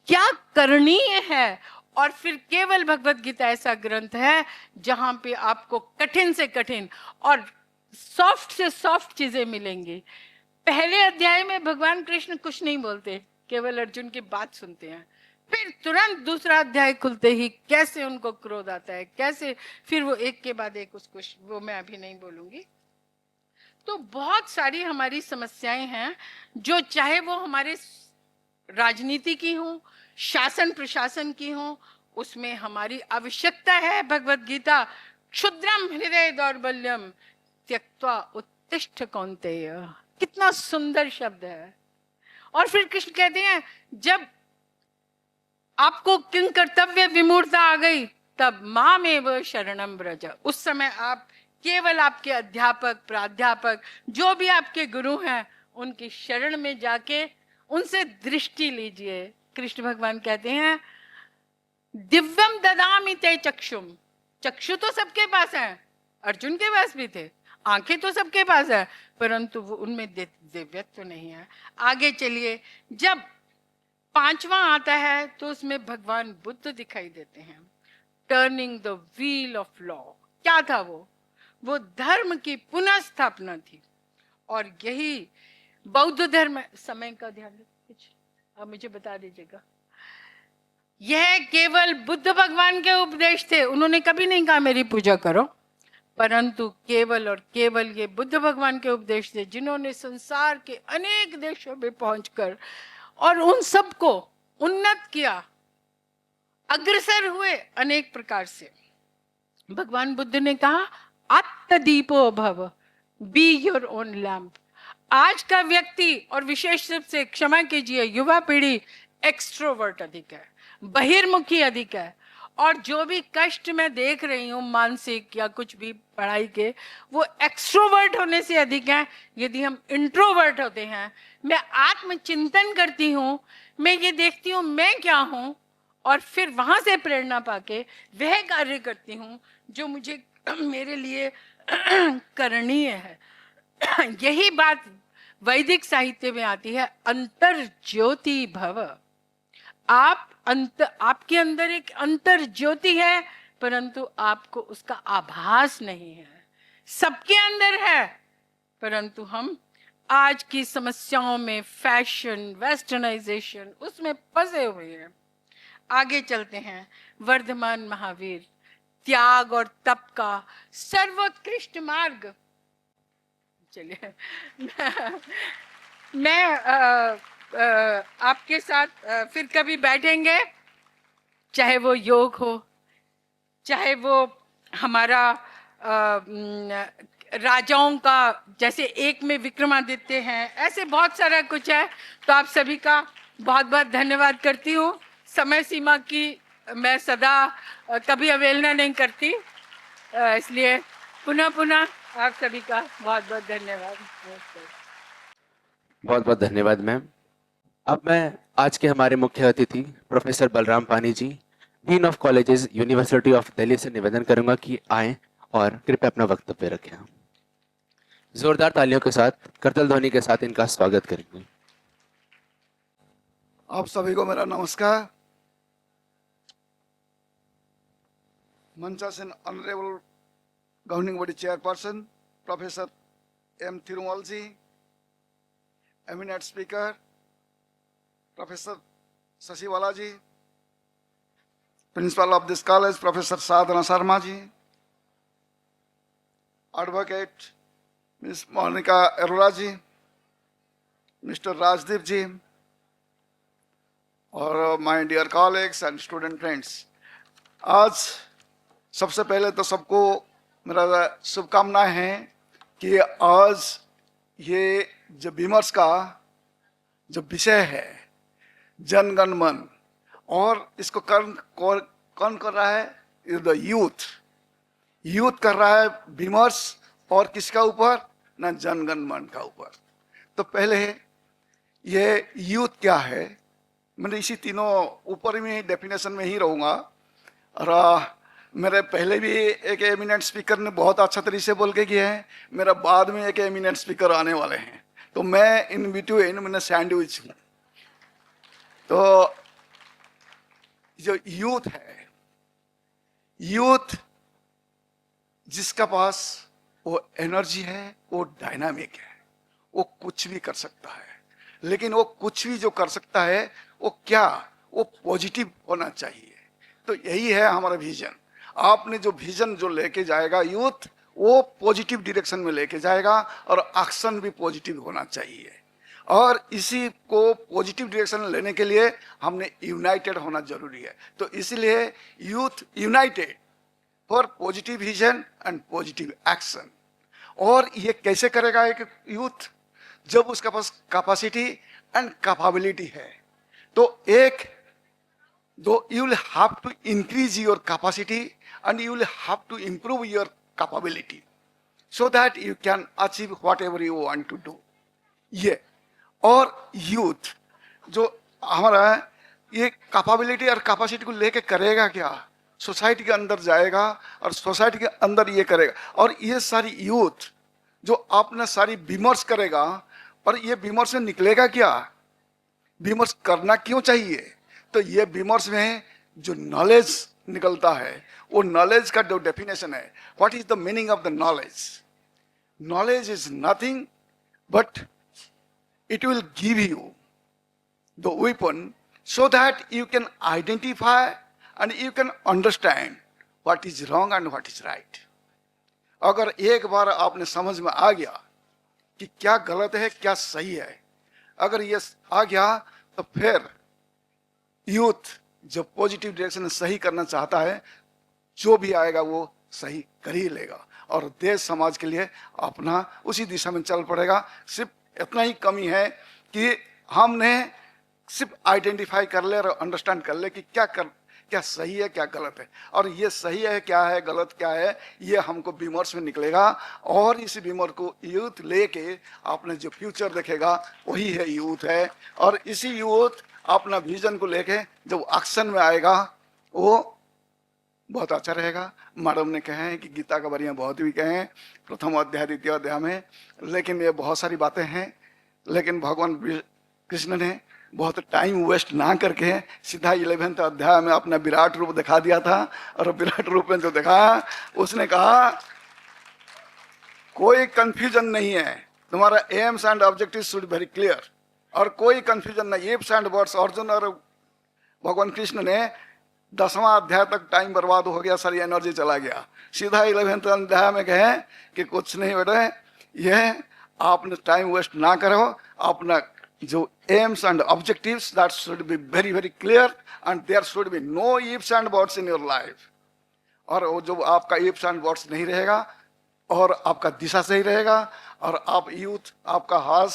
क्या करणीय है, और फिर केवल भगवत गीता ऐसा ग्रंथ है जहां पे आपको कठिन से कठिन और सॉफ्ट से सॉफ्ट चीजें मिलेंगी। पहले अध्याय में भगवान कृष्ण कुछ नहीं बोलते, केवल अर्जुन की बात सुनते हैं। फिर तुरंत दूसरा अध्याय खुलते ही कैसे उनको क्रोध आता है, कैसे फिर वो एक के बाद एक उसको, वो मैं अभी नहीं बोलूंगी। तो बहुत सारी हमारी समस्याएं हैं, जो चाहे वो हमारे राजनीति की हो, शासन प्रशासन की हो, उसमें हमारी आवश्यकता है भगवत गीता। क्षुद्रम हृदय दौर्बल्यम त्यक्त्वा उत्तिष्ठ कौन्तेय, कितना सुंदर शब्द है। और फिर कृष्ण कहते हैं, जब आपको किंग कर्तव्य विमूढ़ता आ गई तब मामेव शरणम व्रज, उस समय आप केवल आपके अध्यापक प्राध्यापक जो भी आपके गुरु हैं उनकी शरण में जाके उनसे दृष्टि लीजिए। कृष्ण भगवान कहते हैं, दिव्यम ददामि ते चक्षुम, चक्षु तो सबके पास है, अर्जुन के पास भी थे, आंखें तो सबके पास है, परंतु वो उनमें दिव्यत्व नहीं है। आगे चलिए, जब पांचवा आता है तो उसमें भगवान बुद्ध दिखाई देते हैं, turning the wheel of law. क्या था वो धर्म की पुनः स्थापना थी। और यही बौद्ध धर्म, समय का ध्यान कुछ आप मुझे बता दीजिएगा। यह केवल बुद्ध भगवान के उपदेश थे, उन्होंने कभी नहीं कहा मेरी पूजा करो, परंतु केवल और केवल ये बुद्ध भगवान के उपदेश थे जिन्होंने संसार के अनेक देशों में पहुंचकर और उन सबको उन्नत किया, अग्रसर हुए अनेक प्रकार से। भगवान बुद्ध ने कहा, आत्मदीपो भव, बी योर ओन लैम्प। आज का व्यक्ति, और विशेष रूप से क्षमा कीजिए युवा पीढ़ी, एक्सट्रोवर्ट अधिक है, बहिर्मुखी अधिक है, और जो भी कष्ट मैं देख रही हूँ मानसिक या कुछ भी पढ़ाई के, वो एक्सट्रोवर्ट होने से अधिक है। यदि हम इंट्रोवर्ट होते हैं, मैं आत्मचिंतन करती हूँ, मैं ये देखती हूँ मैं क्या हूँ, और फिर वहां से प्रेरणा पाके वह कार्य करती हूँ जो मुझे मेरे लिए करणीय है। यही बात वैदिक साहित्य में आती है, अंतर ज्योति भव। आपके अंदर एक अंतर ज्योति है, परंतु आपको उसका आभास नहीं है। सबके अंदर है, परंतु हम आज की समस्याओं में, फैशन, वेस्टर्नाइजेशन, उसमें फंसे हुए हैं। आगे चलते हैं। वर्धमान महावीर, त्याग और तप का सर्वोत्कृष्ट मार्ग। चलिए मैं आपके साथ फिर कभी बैठेंगे, चाहे वो योग हो, चाहे वो हमारा राजाओं का, जैसे एक में विक्रमादित्य हैं, ऐसे बहुत सारा कुछ है। तो आप सभी का बहुत बहुत धन्यवाद करती हूँ। समय सीमा की मैं सदा कभी अवहेलना नहीं करती, इसलिए पुनः पुनः आप सभी का बहुत बहुत धन्यवाद। बहुत बहुत धन्यवाद मैम। अब मैं आज के हमारे मुख्य अतिथि professor Balram Pani ji, dean of colleges, University of Delhi से निवेदन करूंगा कि आएं और कृपया अपना वक्तव्य रखें। जोरदार तालियों के साथ, करतल ध्वनि के साथ इनका स्वागत करेंगे। आप सभी को मेरा नमस्कार। मंचासन honourable governing body chairperson professor M Thirumal ji, eminent speaker professor Shashivala ji, principal of this college professor Sadhana Sharma ji, advocate miss Monika Arora ji, mister Rajdeep ji, और my dear colleagues and student friends, आज सबसे पहले तो सबको मेरा शुभकामनाएं हैं कि आज ये जो विमर्श का जो विषय है जन गण मन, और इसको कौन कर रहा है? द यूथ कर रहा है विमर्श, और किसका ऊपर? ना जन गण मन का ऊपर। तो पहले ये यूथ क्या है, मैंने इसी तीनों ऊपर में डेफिनेशन में ही रहूँगा। और मेरे पहले भी एक एमिनेंट स्पीकर ने बहुत अच्छा तरीके से बोल के किए हैं, मेरा बाद में एक एमिनेंट स्पीकर आने वाले हैं, तो मैं इन बिटवीन मैंने सैंडविच हूँ। तो जो यूथ है, यूथ जिसका पास वो एनर्जी है, वो डायनामिक है, वो कुछ भी कर सकता है। लेकिन वो कुछ भी जो कर सकता है वो क्या? वो पॉजिटिव होना चाहिए। तो यही है हमारा विजन। आपने जो विजन जो लेके जाएगा यूथ, वो पॉजिटिव डायरेक्शन में लेके जाएगा, और एक्शन भी पॉजिटिव होना चाहिए। और इसी को पॉजिटिव डायरेक्शन लेने के लिए हमने यूनाइटेड होना जरूरी है। तो इसलिए youth United for positive vision and positive action. और ये कैसे करेगा एक यूथ? जब उसके पास कैपेसिटी एंड कैपेबिलिटी है। तो एक दो, you will have to increase your capacity and you will have to improve your capability so that you can achieve whatever you want to do. ये और यूथ जो हमारा है, ये कैपेबिलिटी और कैपेसिटी को लेके करेगा क्या? सोसाइटी के अंदर जाएगा और सोसाइटी के अंदर ये करेगा। और ये सारी यूथ जो अपना सारी विमर्श करेगा, और ये विमर्श में निकलेगा क्या? विमर्श करना क्यों चाहिए? तो ये विमर्श में जो नॉलेज निकलता है, वो नॉलेज का जो डेफिनेशन है, what is the meaning of the knowledge? Knowledge is nothing but it will give you the weapon so that you can identify and you can understand what is wrong and what is right. अगर एक बार आपने समझ में आ गया कि क्या गलत है क्या सही है, अगर ये आ गया, तो फिर यूथ जो पॉजिटिव डायरेक्शन में सही करना चाहता है, जो भी आएगा वो सही कर ही लेगा, और देश समाज के लिए अपना उसी दिशा में चल पड़ेगा। सिर्फ इतना ही कमी है कि हमने सिर्फ आइडेंटिफाई कर ले और अंडरस्टैंड कर ले कि क्या सही है क्या गलत है, और ये सही है क्या है, गलत क्या है, ये हमको विमर्श में निकलेगा। और इस विमर्श को यूथ लेके अपने जो फ्यूचर देखेगा वही है यूथ है। और इसी यूथ अपना विजन को लेके जब एक्शन में आएगा वो बहुत अच्छा रहेगा। मैडम ने कहे हैं कि गीता का बारियाँ बहुत भी कहे हैं प्रथम अध्याय द्वितीय अध्याय में, लेकिन ये बहुत सारी बातें हैं। लेकिन भगवान कृष्ण ने बहुत टाइम वेस्ट ना करके सीधा 11वें अध्याय में अपना विराट रूप दिखा दिया था। और विराट रूप में जो दिखाया, उसने कहा कोई कंफ्यूजन नहीं है, तुम्हारा AIIMS and objective should very clear, और कोई कंफ्यूजन नहीं। इफ्स एंड बट्स, अर्जुन और भगवान कृष्ण ने 10वां अध्याय तक टाइम बर्बाद हो गया, सारी एनर्जी चला गया। सीधा 11वें अध्याय में कहे कि कुछ नहीं बेटे, यह आपने टाइम वेस्ट ना करो, अपना जो aims and objectives that should be very very clear and there should be no ifs and buts in your life. और वो जो आपका इफ्स एंड बट्स नहीं रहेगा और आपका दिशा सही रहेगा, और आप यूथ, आपका हाथ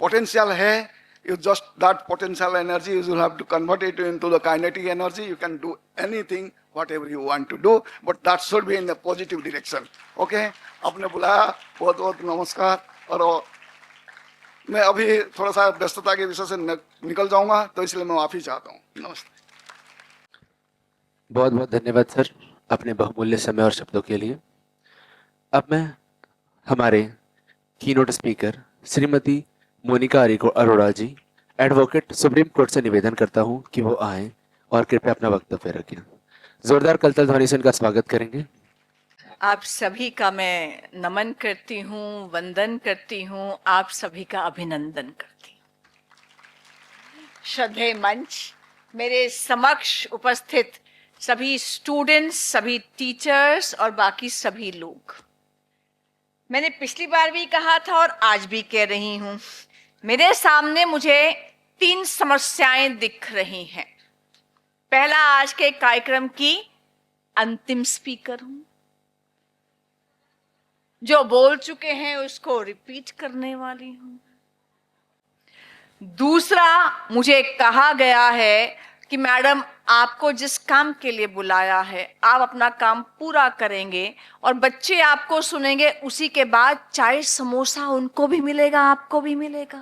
पोटेंशियल है, you just that potential energy you will have to convert it into the kinetic energy. You can do anything whatever you want to do, but that should be in a positive direction. Okay, आपने बुलाया, बहुत बहुत नमस्कार। और मैं अभी थोड़ा सा व्यस्तता के विषय से निकल जाऊंगा, तो इसलिए मैं माफी चाहता हूँ। नमस्ते। बहुत बहुत धन्यवाद सर अपने बहुमूल्य समय और शब्दों के लिए। अब मैं हमारे कीनोट स्पीकर श्रीमती मोनिका अरोड़ा जी, एडवोकेट, सुप्रीम कोर्ट से निवेदन करता हूं कि वो आएं और कृपया अपना वक्तव्य रखें। जोरदार कलतल ध्वनि से इनका स्वागत करेंगे। आप सभी का मैं नमन करती हूँ, वंदन करती हूँ, आप सभी का अभिनंदन करती हूँ। श्रद्धेय मंच, मेरे समक्ष उपस्थित सभी स्टूडेंट्स, सभी टीचर्स और बाकी सभी लोग, मैंने पिछली बार भी कहा था और आज भी कह रही हूँ, मेरे सामने मुझे 3 समस्याएं दिख रही हैं। पहला, आज के कार्यक्रम की अंतिम स्पीकर हूं, जो बोल चुके हैं उसको रिपीट करने वाली हूं। दूसरा, मुझे कहा गया है कि मैडम आपको जिस काम के लिए बुलाया है आप अपना काम पूरा करेंगे और बच्चे आपको सुनेंगे, उसी के बाद चाय समोसा उनको भी मिलेगा, आपको भी मिलेगा।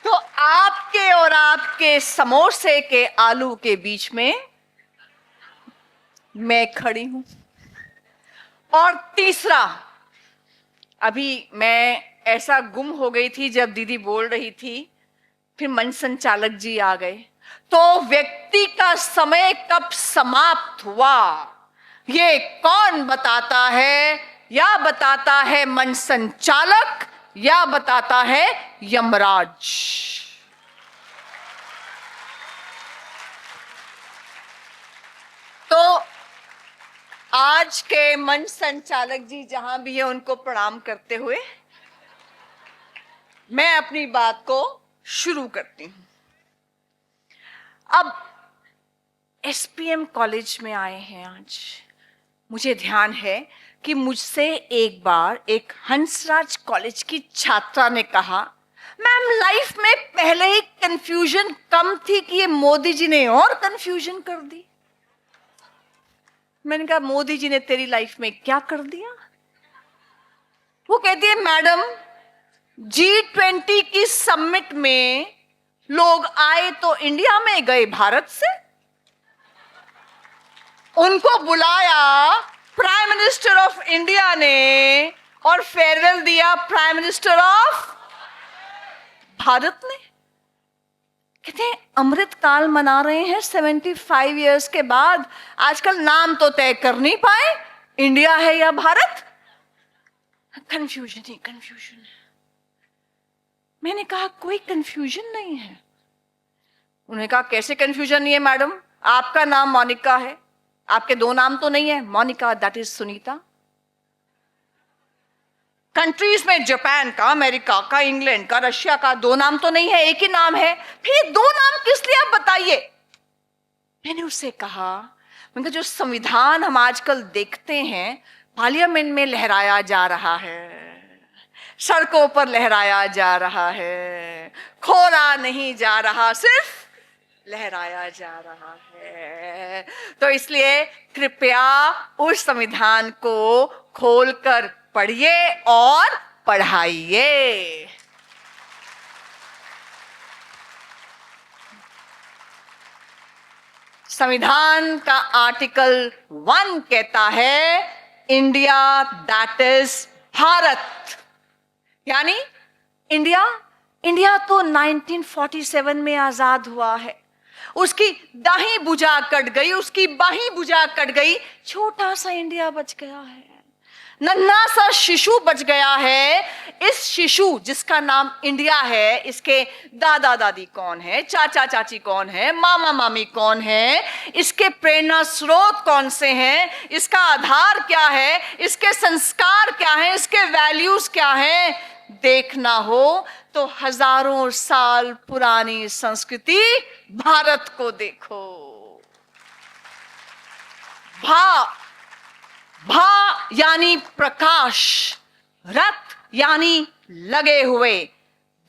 तो आपके और आपके समोसे के आलू के बीच में मैं खड़ी हूं। और तीसरा, अभी मैं ऐसा गुम हो गई थी जब दीदी बोल रही थी, फिर मंच संचालक जी आ गए, तो व्यक्ति का समय कब समाप्त हुआ ये कौन बताता है? या बताता है मंच संचालक, या बताता है यमराज। तो आज के मंच संचालक जी जहां भी है उनको प्रणाम करते हुए मैं अपनी बात को शुरू करती हूं। अब एसपीएम कॉलेज में आए हैं आज। मुझे ध्यान है कि मुझसे एक बार एक हंसराज कॉलेज की छात्रा ने कहा, मैम लाइफ में पहले ही कंफ्यूजन कम थी कि ये मोदी जी ने और कंफ्यूजन कर दी। मैंने कहा, मोदी जी ने तेरी लाइफ में क्या कर दिया? वो कहती है, मैडम G20 की समिट में लोग आए तो इंडिया में गए भारत से, उनको बुलाया प्राइम मिनिस्टर ऑफ इंडिया ने और फेयरवेल दिया प्राइम मिनिस्टर ऑफ भारत ने। कहते हैं अमृत काल मना रहे हैं 75 इयर्स के बाद, आजकल नाम तो तय कर नहीं पाए इंडिया है या भारत। कंफ्यूजन ही कंफ्यूजन है। मैंने कहा कोई कंफ्यूजन नहीं है। उन्होंने कहा कैसे कंफ्यूजन नहीं है मैडम, आपका नाम मोनिका है, आपके 2 नाम तो नहीं है, Monica that is Sunita. Countries में जापान का, अमेरिका का, इंग्लैंड का, रशिया का 2 नाम तो नहीं है, एक ही नाम है। फिर 2 नाम किस लिए आप बताइए? मैंने उससे कहा, मैंने जो संविधान हम आजकल देखते हैं पार्लियामेंट में लहराया जा रहा है, सड़कों पर लहराया जा रहा है, खोला नहीं जा रहा, सिर्फ लहराया जा रहा है। तो इसलिए कृपया उस संविधान को खोलकर पढ़िए और पढ़ाइए। संविधान का आर्टिकल 1 कहता है इंडिया दैट इज भारत, यानी इंडिया तो 1947 में आजाद हुआ है। उसकी दाहिनी भुजा कट गई, उसकी बाहीं भुजा कट गई, छोटा सा इंडिया बच गया है, नन्हा सा शिशु बच गया है। इस शिशु जिसका नाम इंडिया है, इसके दादा दादी कौन है, चाचा चाची कौन है, मामा मामी कौन है, इसके प्रेरणा स्रोत कौन से हैं, इसका आधार क्या है, इसके संस्कार क्या हैं, इसके वैल्यूज क्या हैं, देखना हो तो हजारों साल पुरानी संस्कृति भारत को देखो। भा यानी प्रकाश, रथ यानी लगे हुए,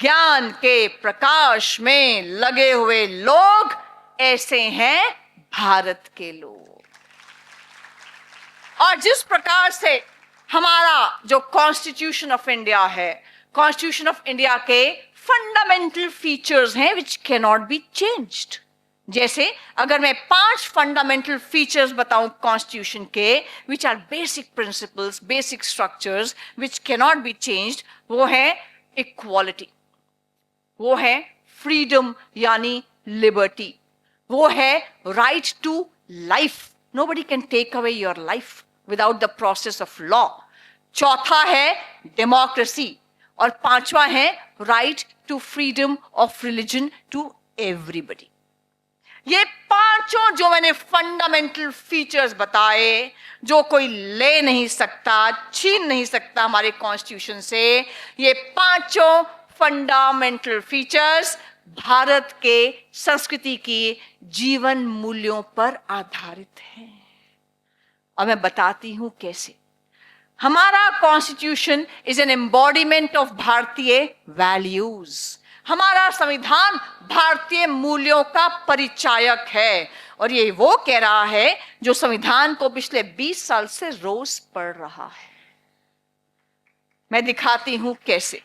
ज्ञान के प्रकाश में लगे हुए लोग, ऐसे हैं भारत के लोग। और जिस प्रकार से हमारा जो कॉन्स्टिट्यूशन ऑफ इंडिया है, कॉन्स्टिट्यूशन ऑफ इंडिया के फंडामेंटल फीचर्स हैं which can not be changed. जैसे अगर मैं 5 फंडामेंटल फीचर्स बताऊं कॉन्स्टिट्यूशन के, which are basic principles, basic structures which can not be changed, वो है इक्वालिटी, वो है फ्रीडम यानी लिबर्टी, वो है right to life, nobody can take away your life without the process of law. चौथा है डेमोक्रेसी, और 5वां है right to freedom of religion to everybody. ये 5 जो मैंने फंडामेंटल फीचर्स बताए, जो कोई ले नहीं सकता, छीन नहीं सकता हमारे कॉन्स्टिट्यूशन से, ये 5 फंडामेंटल फीचर्स भारत के संस्कृति की जीवन मूल्यों पर आधारित हैं। और मैं बताती हूं कैसे। हमारा constitution is an embodiment of भारतीय वैल्यूज। हमारा संविधान भारतीय मूल्यों का परिचायक है, और ये वो कह रहा है जो संविधान को पिछले 20 साल से रोज पढ़ रहा है। मैं दिखाती हूं कैसे।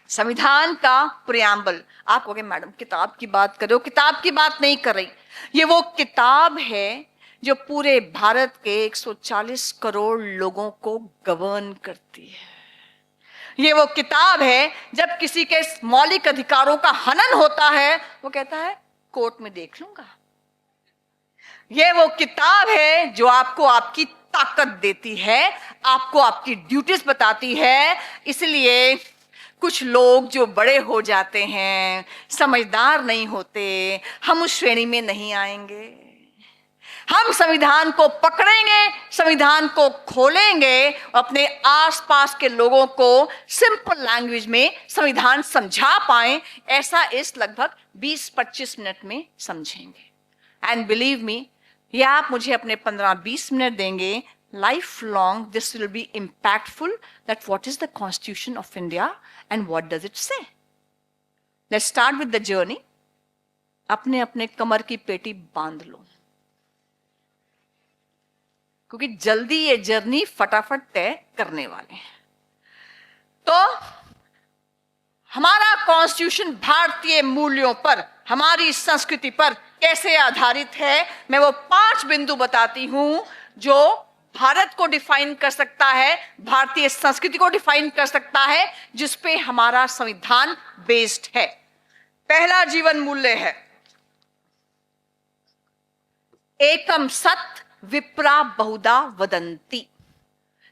संविधान का प्रियम्बल, आप कहोगे मैडम किताब की बात कर रहे हो, किताब की बात नहीं कर रही। ये वो किताब है जो पूरे भारत के 140 करोड़ लोगों को गवर्न करती है। ये वो किताब है जब किसी के मौलिक अधिकारों का हनन होता है, वो कहता है कोर्ट में देख लूंगा। ये वो किताब है जो आपको आपकी ताकत देती है, आपको आपकी ड्यूटीज बताती है। इसलिए कुछ लोग जो बड़े हो जाते हैं, समझदार नहीं होते, हम उस श्रेणी में नहीं आएंगे। हम संविधान को पकड़ेंगे, संविधान को खोलेंगे, अपने आसपास के लोगों को सिंपल लैंग्वेज में संविधान समझा पाएं, ऐसा इस लगभग 20-25 मिनट में समझेंगे। एंड बिलीव मी, ये आप मुझे अपने 15-20 मिनट देंगे, life long this will be impactful that what is the constitution of India and what does it say. Let's start with the journey. अपने अपने कमर की पेटी बांध लो, क्योंकि जल्दी ये जर्नी फटाफट तय करने वाले हैं। तो हमारा कॉन्स्टिट्यूशन भारतीय मूल्यों पर, हमारी संस्कृति पर कैसे आधारित है, मैं वो 5 बिंदु बताती हूं जो भारत को डिफाइन कर सकता है, भारतीय संस्कृति को डिफाइन कर सकता है, जिस पे हमारा संविधान बेस्ड है। पहला जीवन मूल्य है एकम सत्य विप्रा बहुधा वदंती।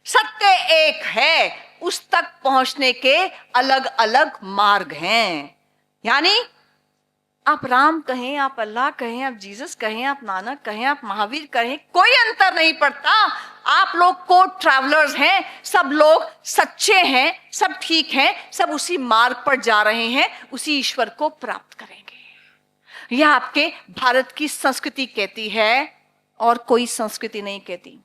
सत्य एक है, उस तक पहुंचने के अलग अलग मार्ग हैं। यानी आप राम कहें, आप अल्लाह कहें, आप जीसस कहें, आप नानक कहें, आप महावीर कहें, कोई अंतर नहीं पड़ता। आप लोग को ट्रैवलर्स हैं, सब लोग सच्चे हैं, सब ठीक हैं, सब उसी मार्ग पर जा रहे हैं, उसी ईश्वर को प्राप्त करेंगे। यह आपके भारत की संस्कृति कहती है और कोई संस्कृति नहीं कहती।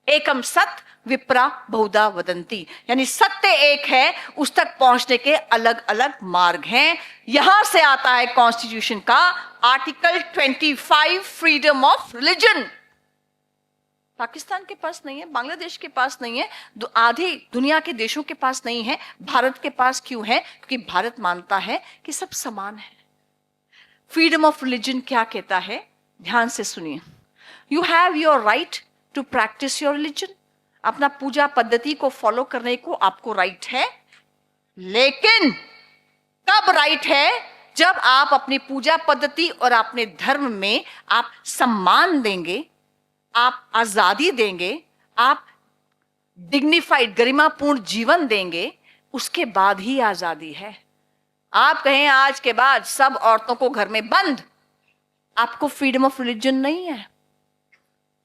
एकम सत्य विप्रा बहुधा वदंती, यानी सत्य एक है, उस तक पहुंचने के अलग अलग मार्ग हैं। यहां से आता है कॉन्स्टिट्यूशन का article 25 freedom of religion. Pakistan के पास नहीं है, बांग्लादेश के पास नहीं है, आधे दुनिया के देशों के पास नहीं है, भारत के पास क्यों है? क्योंकि भारत मानता है कि सब समान है। फ्रीडम ऑफ रिलीजन क्या कहता है? ध्यान से सुनिए। You have your right to practice your religion. अपना पूजा पद्धति को फॉलो करने को आपको राइट है, लेकिन कब राइट है? जब आप अपनी पूजा पद्धति और अपने धर्म में आप सम्मान देंगे, आप आजादी देंगे, आप डिग्निफाइड गरिमापूर्ण जीवन देंगे, उसके बाद ही आजादी है। आप कहें आज के बाद सब औरतों को घर में बंद, आपको फ्रीडम ऑफ रिलीजन नहीं है।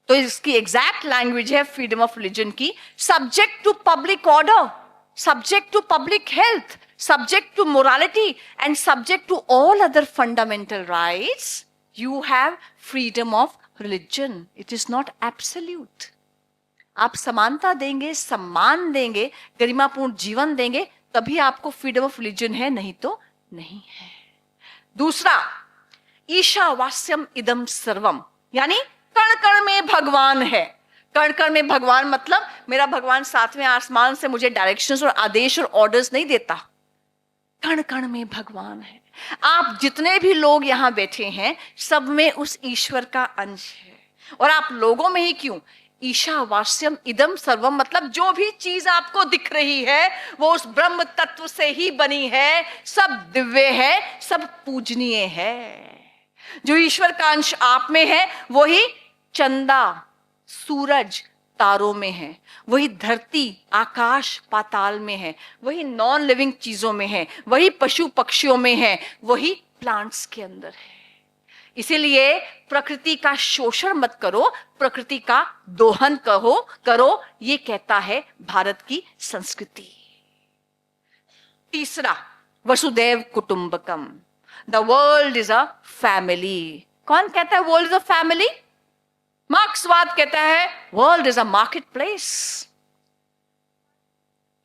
तो इसकी एग्जैक्ट लैंग्वेज है फ्रीडम ऑफ रिलीजन की, subject to public order, subject to public health, subject to morality and subject to all other fundamental rights, you have freedom of religion, it is not absolute. आप समानता देंगे, सम्मान देंगे, गरिमापूर्ण जीवन देंगे, तभी आपको फ्रीडम ऑफ रिलीजन है, नहीं तो नहीं है। दूसरा, ईशावास्यम इदम सर्वम, यानी कण कण में भगवान है। कण कण में भगवान मतलब मेरा भगवान सातवें आसमान से मुझे डायरेक्शंस और आदेश और ऑर्डर्स नहीं देता, कण कण में भगवान है। आप जितने भी लोग यहां बैठे हैं, सब में उस ईश्वर का अंश है। और आप लोगों में ही क्यों, ईशावास्यम इदम सर्वम मतलब जो भी चीज आपको दिख रही है वो उस ब्रह्म तत्व से ही बनी है, सब दिव्य है, सब पूजनीय है। जो ईश्वर का अंश आप में है वही चंदा, सूरज, तारों में है, वही धरती, आकाश, पाताल में है, वही नॉन लिविंग चीजों में है, वही पशु पक्षियों में है, वही प्लांट्स के अंदर है। इसीलिए प्रकृति का शोषण मत करो, प्रकृति का दोहन करो, ये कहता है भारत की संस्कृति। तीसरा, वसुदैव कुटुंबकम, the world is a family. कौन कहता है वर्ल्ड इज अ फैमिली? मार्क्सवाद कहता है world is a market place.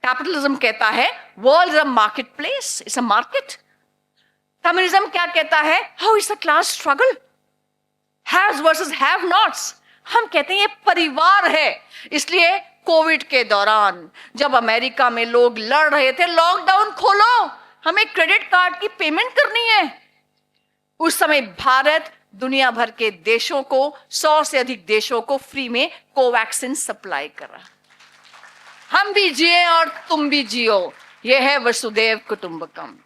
Capitalism कहता है world is a market place, it's a market. Communism क्या कहता है? How is a class struggle, haves versus have nots. हम कहते हैं ये परिवार है। इसलिए कोविड के दौरान जब अमेरिका में लोग लड़ रहे थे, लॉकडाउन खोलो, हमें क्रेडिट कार्ड की पेमेंट करनी है, उस समय भारत दुनिया भर के देशों को, 100 से अधिक देशों को फ्री में कोवैक्सिन सप्लाई कर रहा। हम भी जिए और तुम भी जियो, यह है वसुदैव कुटुंबकम।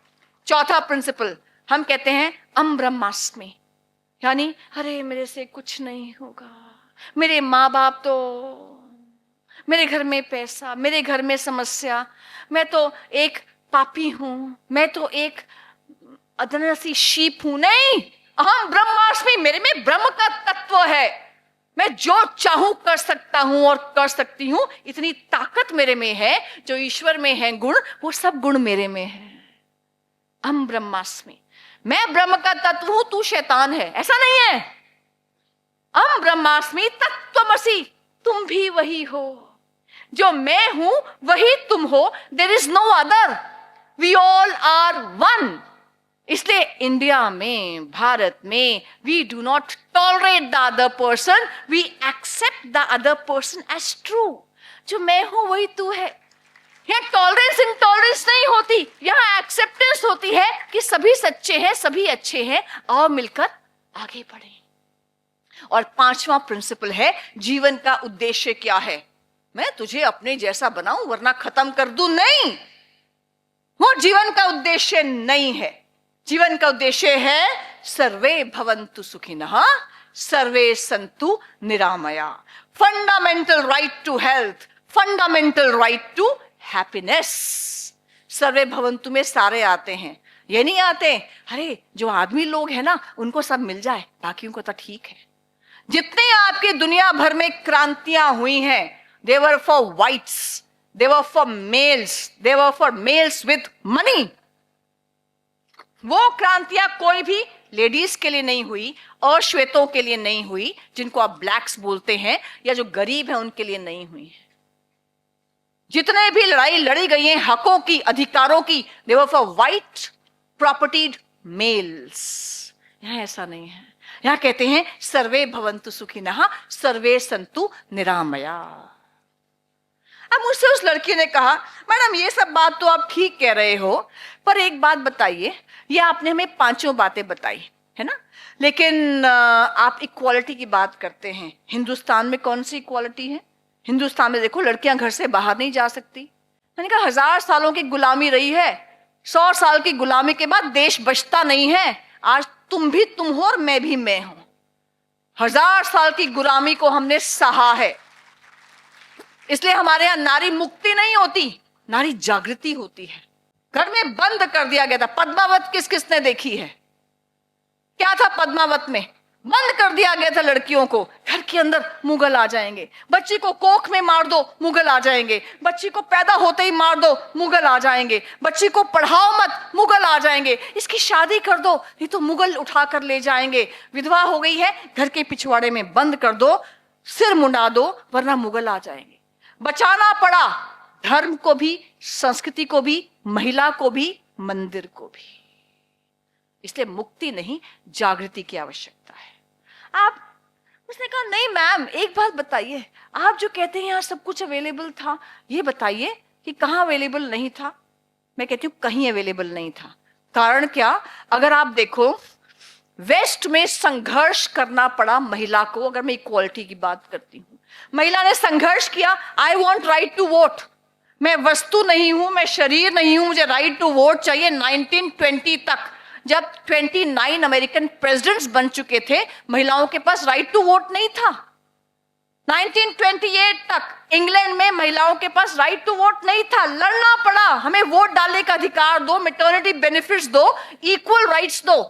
चौथा प्रिंसिपल, हम कहते हैं अहम ब्रह्मास्मि, यानी अरे मेरे से कुछ नहीं होगा, मेरे माँ बाप तो, मेरे घर में पैसा, मेरे घर में समस्या, मैं तो एक पापी हूं, मैं तो एक अदनसी शीप हूं। नहीं, अहम ब्रह्मास्मि, मेरे में ब्रह्म का तत्व है, मैं जो चाहूं कर सकता हूं और कर सकती हूं, इतनी ताकत मेरे में है। जो ईश्वर में है गुण, वो सब गुण मेरे में है। अहम ब्रह्मास्मि, मैं ब्रह्म का तत्व हूं, तू शैतान है, ऐसा नहीं है। अहम ब्रह्मास्मि तत्त्वमसि, तुम भी वही हो, जो मैं हूं वही तुम हो, there is no other, we all are one. इसलिए इंडिया में, भारत में, we do not tolerate the other person, we accept the other person as true. जो मैं हूं वही तू है। यहाँ टॉलरेंस इंटॉलरेंस नहीं होती, यहाँ एक्सेप्टेंस होती है कि सभी सच्चे हैं, सभी अच्छे हैं, आओ मिलकर आगे बढ़े। और पांचवा प्रिंसिपल है जीवन का उद्देश्य क्या है? मैं तुझे अपने जैसा बनाऊं वरना खत्म कर दूं? नहीं, वो जीवन का उद्देश्य नहीं है। जीवन का उद्देश्य है सर्वे भवन्तु सुखिनः, सर्वे सन्तु निरामया। Fundamental right to health, fundamental right to happiness. सर्वे भवन्तु में सारे आते हैं, ये नहीं आते अरे जो आदमी लोग हैं ना उनको सब मिल जाए, बाकियों को तो ठीक है। जितने आपकी दुनिया भर में क्रांतियां हुई हैं, they were for whites, they were for males, they were for males with money। वो क्रांतियां कोई भी लेडीज के लिए नहीं हुई और श्वेतों के लिए नहीं हुई, जिनको आप ब्लैक्स बोलते हैं, या जो गरीब हैं उनके लिए नहीं हुई है। जितने भी लड़ाई लड़ी गई हैं हकों की, अधिकारों की, they were for white propertied males। यहां ऐसा नहीं है, यहां कहते हैं सर्वे भवन्तु सुखिनः, सर्वे सन्तु निरामया। अब मुझसे उस लड़की ने कहा, मैडम ये सब बात तो आप ठीक कह रहे हो, पर एक बात बताइए, ये आपने हमें पांचों बातें बताई है ना, लेकिन आप इक्वालिटी की बात करते हैं, हिंदुस्तान में कौन सी इक्वालिटी है? हिंदुस्तान में देखो लड़कियां घर से बाहर नहीं जा सकती। मैंने कहा 1000 सालों की गुलामी रही है, 100 साल की गुलामी के बाद देश बचता नहीं है। आज तुम भी तुम हो और मैं भी मैं हूं। 1000 साल की गुलामी को हमने सहा है, इसलिए हमारे यहां नारी मुक्ति नहीं होती, नारी जागृति होती है। घर में बंद कर दिया गया था। पद्मावत किस किसने देखी है? क्या था पद्मावत में? बंद कर दिया गया था लड़कियों को। घर के अंदर मुगल आ जाएंगे, बच्ची को कोख में मार दो मुगल आ जाएंगे, बच्ची को पैदा होते ही मार दो मुगल आ जाएंगे, बच्ची को पढ़ाओ मत मुगल आ जाएंगे, इसकी शादी कर दो ये तो मुगल उठा कर ले जाएंगे, विधवा हो गई है घर के पिछवाड़े में बंद कर दो, सिर मुंडा दो वरना मुगल आ जाएंगे। बचाना पड़ा धर्म को भी, संस्कृति को भी, महिला को भी, मंदिर को भी। इसलिए मुक्ति नहीं, जागृति की आवश्यकता है। आप, उसने कहा नहीं मैम एक बात बताइए, आप जो कहते हैं यहाँ सब कुछ अवेलेबल था, ये बताइए कि कहाँ अवेलेबल नहीं था। मैं कहती हूँ कहीं अवेलेबल नहीं था। कारण क्या? अगर आप देखो वेस्ट में संघर्ष करना पड़ा महिला को। अगर मैं इक्वालिटी की बात करती हूँ, महिला ने संघर्ष किया, I want right to vote, मैं वस्तु नहीं हूं, मैं शरीर नहीं हूं, मुझे राइट टू वोट चाहिए। 1920 तक जब 29 अमेरिकन प्रेसिडेंट्स बन चुके थे, महिलाओं के पास राइट टू वोट नहीं था। 1928 तक इंग्लैंड में महिलाओं के पास राइट टू वोट नहीं था। लड़ना पड़ा, हमें वोट डालने का अधिकार दो, मैटरनिटी बेनिफिट्स दो, इक्वल राइट्स दो।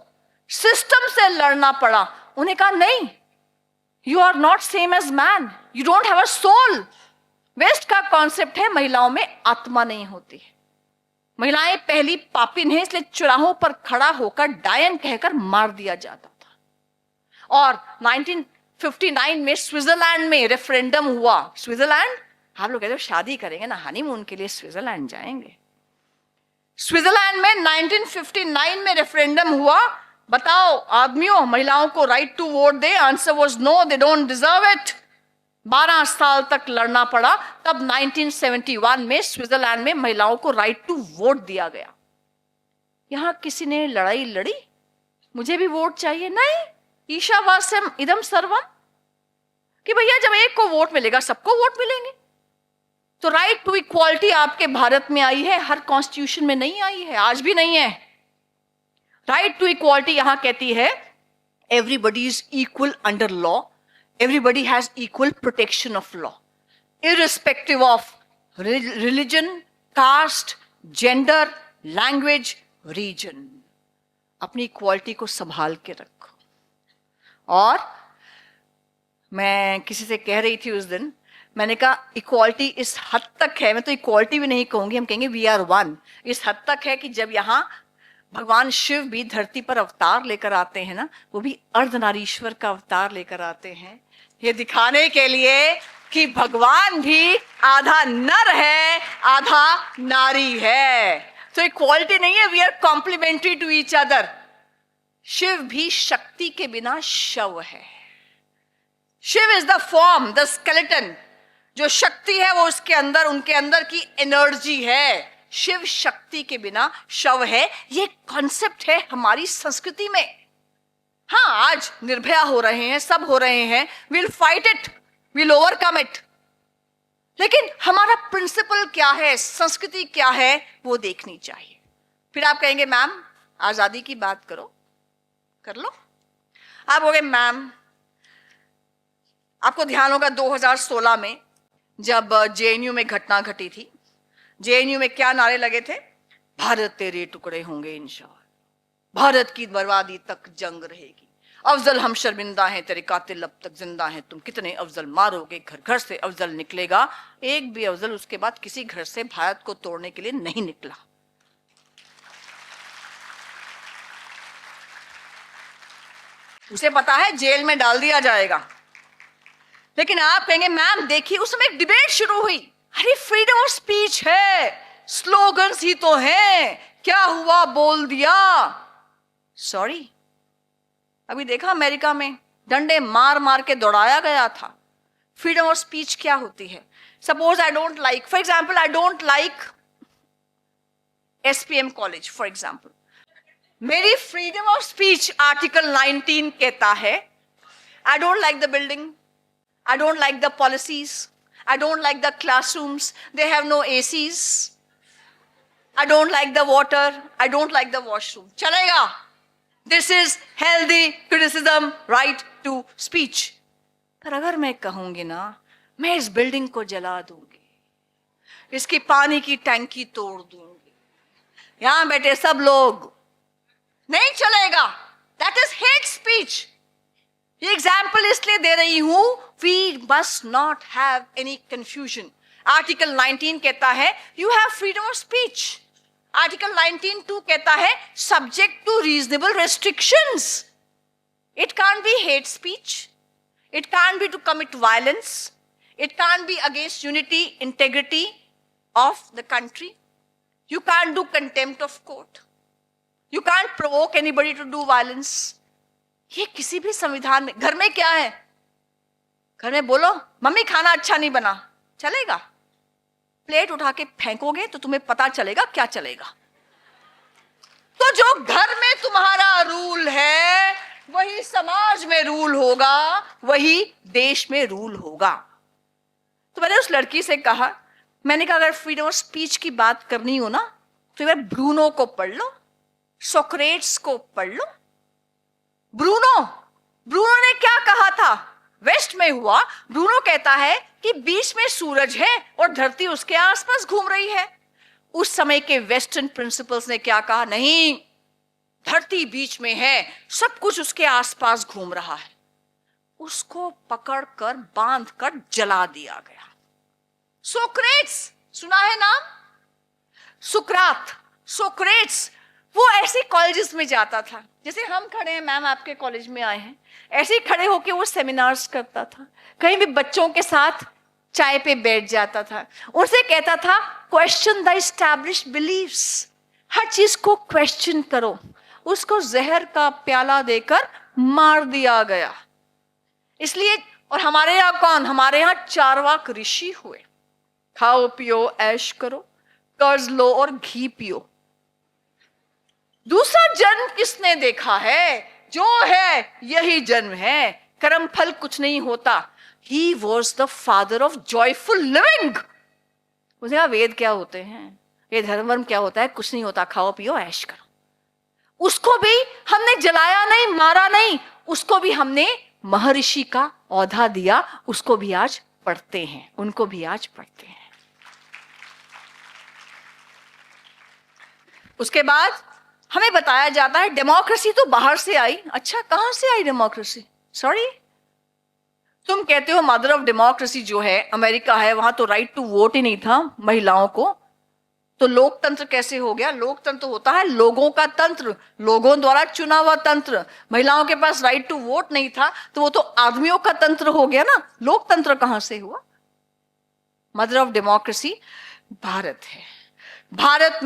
सिस्टम से लड़ना पड़ा। उन्हें कहा नहीं, you are not same as man, you don't have a soul. West का कॉन्सेप्ट है महिलाओं में आत्मा नहीं होती है, महिलाएं पहली पापिन है, इसलिए चौराहों पर खड़ा होकर डायन कहकर मार दिया जाता था। और 1959 में स्विट्जरलैंड में रेफरेंडम हुआ। स्विट्जरलैंड, आप लोग कहते हो शादी करेंगे ना, हनीमून के लिए स्विट्जरलैंड जाएंगे। स्विट्जरलैंड में 1959 में रेफरेंडम हुआ। बताओ आदमियों, महिलाओं को राइट टू वोट दे? Answer was no, they don't deserve it. 12 साल तक लड़ना पड़ा, तब 1971 में स्विट्जरलैंड में महिलाओं को राइट टू वोट दिया गया। यहां किसी ने लड़ाई लड़ी, मुझे भी वोट चाहिए? नहीं, ईशावास्यम इदम सर्वम, कि भैया जब एक को वोट मिलेगा सबको वोट मिलेंगे। तो राइट टू इक्वालिटी आपके भारत में आई है, हर कॉन्स्टिट्यूशन में नहीं आई है, आज भी नहीं है। राइट टू इक्वालिटी यहां कहती है everybody is equal under law, everybody has equal protection of law, irrespective of religion, caste, gender, language, region. अपनी इक्वालिटी को संभाल के रखो। और मैं किसी से कह रही थी उस दिन, मैंने कहा इक्वालिटी इस हद तक है, मैं तो इक्वालिटी भी नहीं कहूंगी, हम कहेंगे वी आर वन। इस हद तक है कि जब यहाँ भगवान शिव भी धरती पर अवतार लेकर आते हैं ना, वो भी अर्धनारीश्वर का अवतार लेकर आते हैं, ये दिखाने के लिए कि भगवान भी आधा नर है आधा नारी है। तो इक्वालिटी नहीं है, we are complementary to each other. Shiva भी शक्ति के बिना शव है। Shiva is the form, the skeleton. जो शक्ति है वो उसके अंदर, उनके अंदर की एनर्जी है। शिव शक्ति के बिना शव है, ये कॉन्सेप्ट है हमारी संस्कृति में। हाँ, आज निर्भया हो रहे हैं, सब हो रहे हैं, will fight it, will overcome it, लेकिन हमारा प्रिंसिपल क्या है, संस्कृति क्या है, वो देखनी चाहिए। फिर आप कहेंगे मैम आजादी की बात करो, कर लो। आप कहोगे मैम, आपको ध्यान होगा 2016 में जब जेएनयू में घटना घटी थी, जेएनयू में क्या नारे लगे थे? भारत तेरे टुकड़े होंगे इंशाअल्लाह, भारत की बर्बादी तक जंग रहेगी, अफजल हम शर्मिंदा हैं, तेरे कातिल अब तक जिंदा हैं, तुम कितने अफजल मारोगे, घर घर से अफजल निकलेगा। एक भी अफजल उसके बाद किसी घर से भारत को तोड़ने के लिए नहीं निकला। उसे पता है जेल में डाल दिया जाएगा। लेकिन आप कहेंगे मैम देखिए, उस समय एक डिबेट शुरू हुई, अरे फ्रीडम ऑफ स्पीच है, स्लोगन्स ही तो हैं, क्या हुआ बोल दिया। सॉरी, अभी देखा अमेरिका में डंडे मार मार के दौड़ाया गया था। फ्रीडम ऑफ स्पीच क्या होती है? Suppose I don't like, for example I don't like SPM college for example, मेरी फ्रीडम ऑफ स्पीच आर्टिकल 19 कहता है I don't like the building, I don't like the policies, I don't like the classrooms, they have no ACs, I don't like the water, I don't like the washroom. चलेगा, this is healthy criticism, right to speech. पर अगर मैं कहूंगी ना, मैं इस building को जला दूंगी, इसकी पानी की टैंकी तोड़ दूंगी, यहां बैठे सब लोग, नहीं चलेगा, that is hate speech. ये एग्जाम्पल इसलिए दे रही हूं, we must not have any confusion. Article 19 कहता है you have freedom of speech. Article 19(2) कहता है subject to reasonable restrictions. It can't be hate speech, it can't be to commit violence, it can't be against unity integrity of the country, you can't do contempt of court, you can't provoke anybody to do violence. ये किसी भी संविधान में, घर में क्या है, घर में बोलो मम्मी खाना अच्छा नहीं बना, चलेगा? प्लेट उठा के फेंकोगे तो तुम्हें पता चलेगा क्या चलेगा। तो जो घर में तुम्हारा रूल है वही समाज में रूल होगा, वही देश में रूल होगा। तो मैंने उस लड़की से कहा, मैंने कहा अगर फ्रीडम ऑफ स्पीच की बात करनी हो ना तो यार ब्रूनो को पढ़ लो, सोक्रेट्स को पढ़ लो। ब्रूनो ने क्या कहा था? वेस्ट में हुआ। ब्रूनो कहता है कि बीच में सूरज है और धरती उसके आसपास घूम रही है। उस समय के वेस्टर्न प्रिंसिपल्स ने क्या कहा? नहीं, धरती बीच में है, सब कुछ उसके आसपास घूम रहा है। उसको पकड़कर बांधकर जला दिया गया। सोक्रेट्स सुना है नाम? सुकरात, सोक्रेट्स, वो ऐसे कॉलेजेस में जाता था जैसे हम खड़े हैं, मैम आपके कॉलेज में आए हैं, ऐसे ही खड़े होके वो सेमिनार्स करता था। कहीं भी बच्चों के साथ चाय पे बैठ जाता था, उनसे कहता था क्वेश्चन द एस्टैब्लिश्ड बिलीफ्स, हर चीज को क्वेश्चन करो। उसको जहर का प्याला देकर मार दिया गया। इसलिए, और हमारे यहाँ कौन? हमारे यहाँ चारवाक ऋषि हुए, खाओ पियो ऐश करो, कर्ज लो और घी पियो। दूसरा जन्म किसने देखा है? जो है यही जन्म है, कर्म फल कुछ नहीं होता। He was the father of joyful living। उसने कहा वेद क्या होते हैं, ये धर्म वर्म क्या होता है, कुछ नहीं होता, खाओ पियो ऐश करो। उसको भी हमने जलाया नहीं, मारा नहीं, उसको भी हमने महर्षि का औधा दिया। उसको भी आज पढ़ते हैं, उनको भी आज पढ़ते हैं। उसके बाद हमें बताया जाता है डेमोक्रेसी तो बाहर से आई। अच्छा, कहां से आई डेमोक्रेसी? सॉरी, तुम कहते हो मदर ऑफ डेमोक्रेसी जो है अमेरिका है, वहां तो राइट टू वोट ही नहीं था महिलाओं को, तो लोकतंत्र कैसे हो गया? लोकतंत्र होता है लोगों का तंत्र, लोगों द्वारा चुना हुआ तंत्र। महिलाओं के पास राइट टू वोट नहीं था तो वो तो आदमियों का तंत्र हो गया ना। लोकतंत्र कहां से हुआ? मदर ऑफ डेमोक्रेसी भारत है। भारत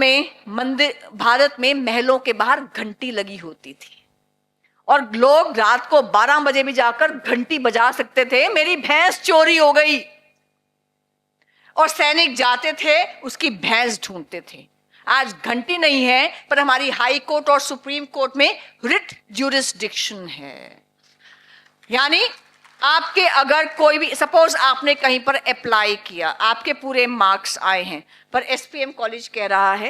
में महलों के बाहर घंटी लगी होती थी और लोग रात को 12 बजे भी जाकर घंटी बजा सकते थे, मेरी भैंस चोरी हो गई, और सैनिक जाते थे उसकी भैंस ढूंढते थे। आज घंटी नहीं है, पर हमारी हाई कोर्ट और सुप्रीम कोर्ट में रिट ज्यूरिसडिक्शन है। यानी आपके अगर कोई भी, सपोज आपने कहीं पर अप्लाई किया, आपके पूरे मार्क्स आए हैं, पर एसपीएम कॉलेज कह रहा है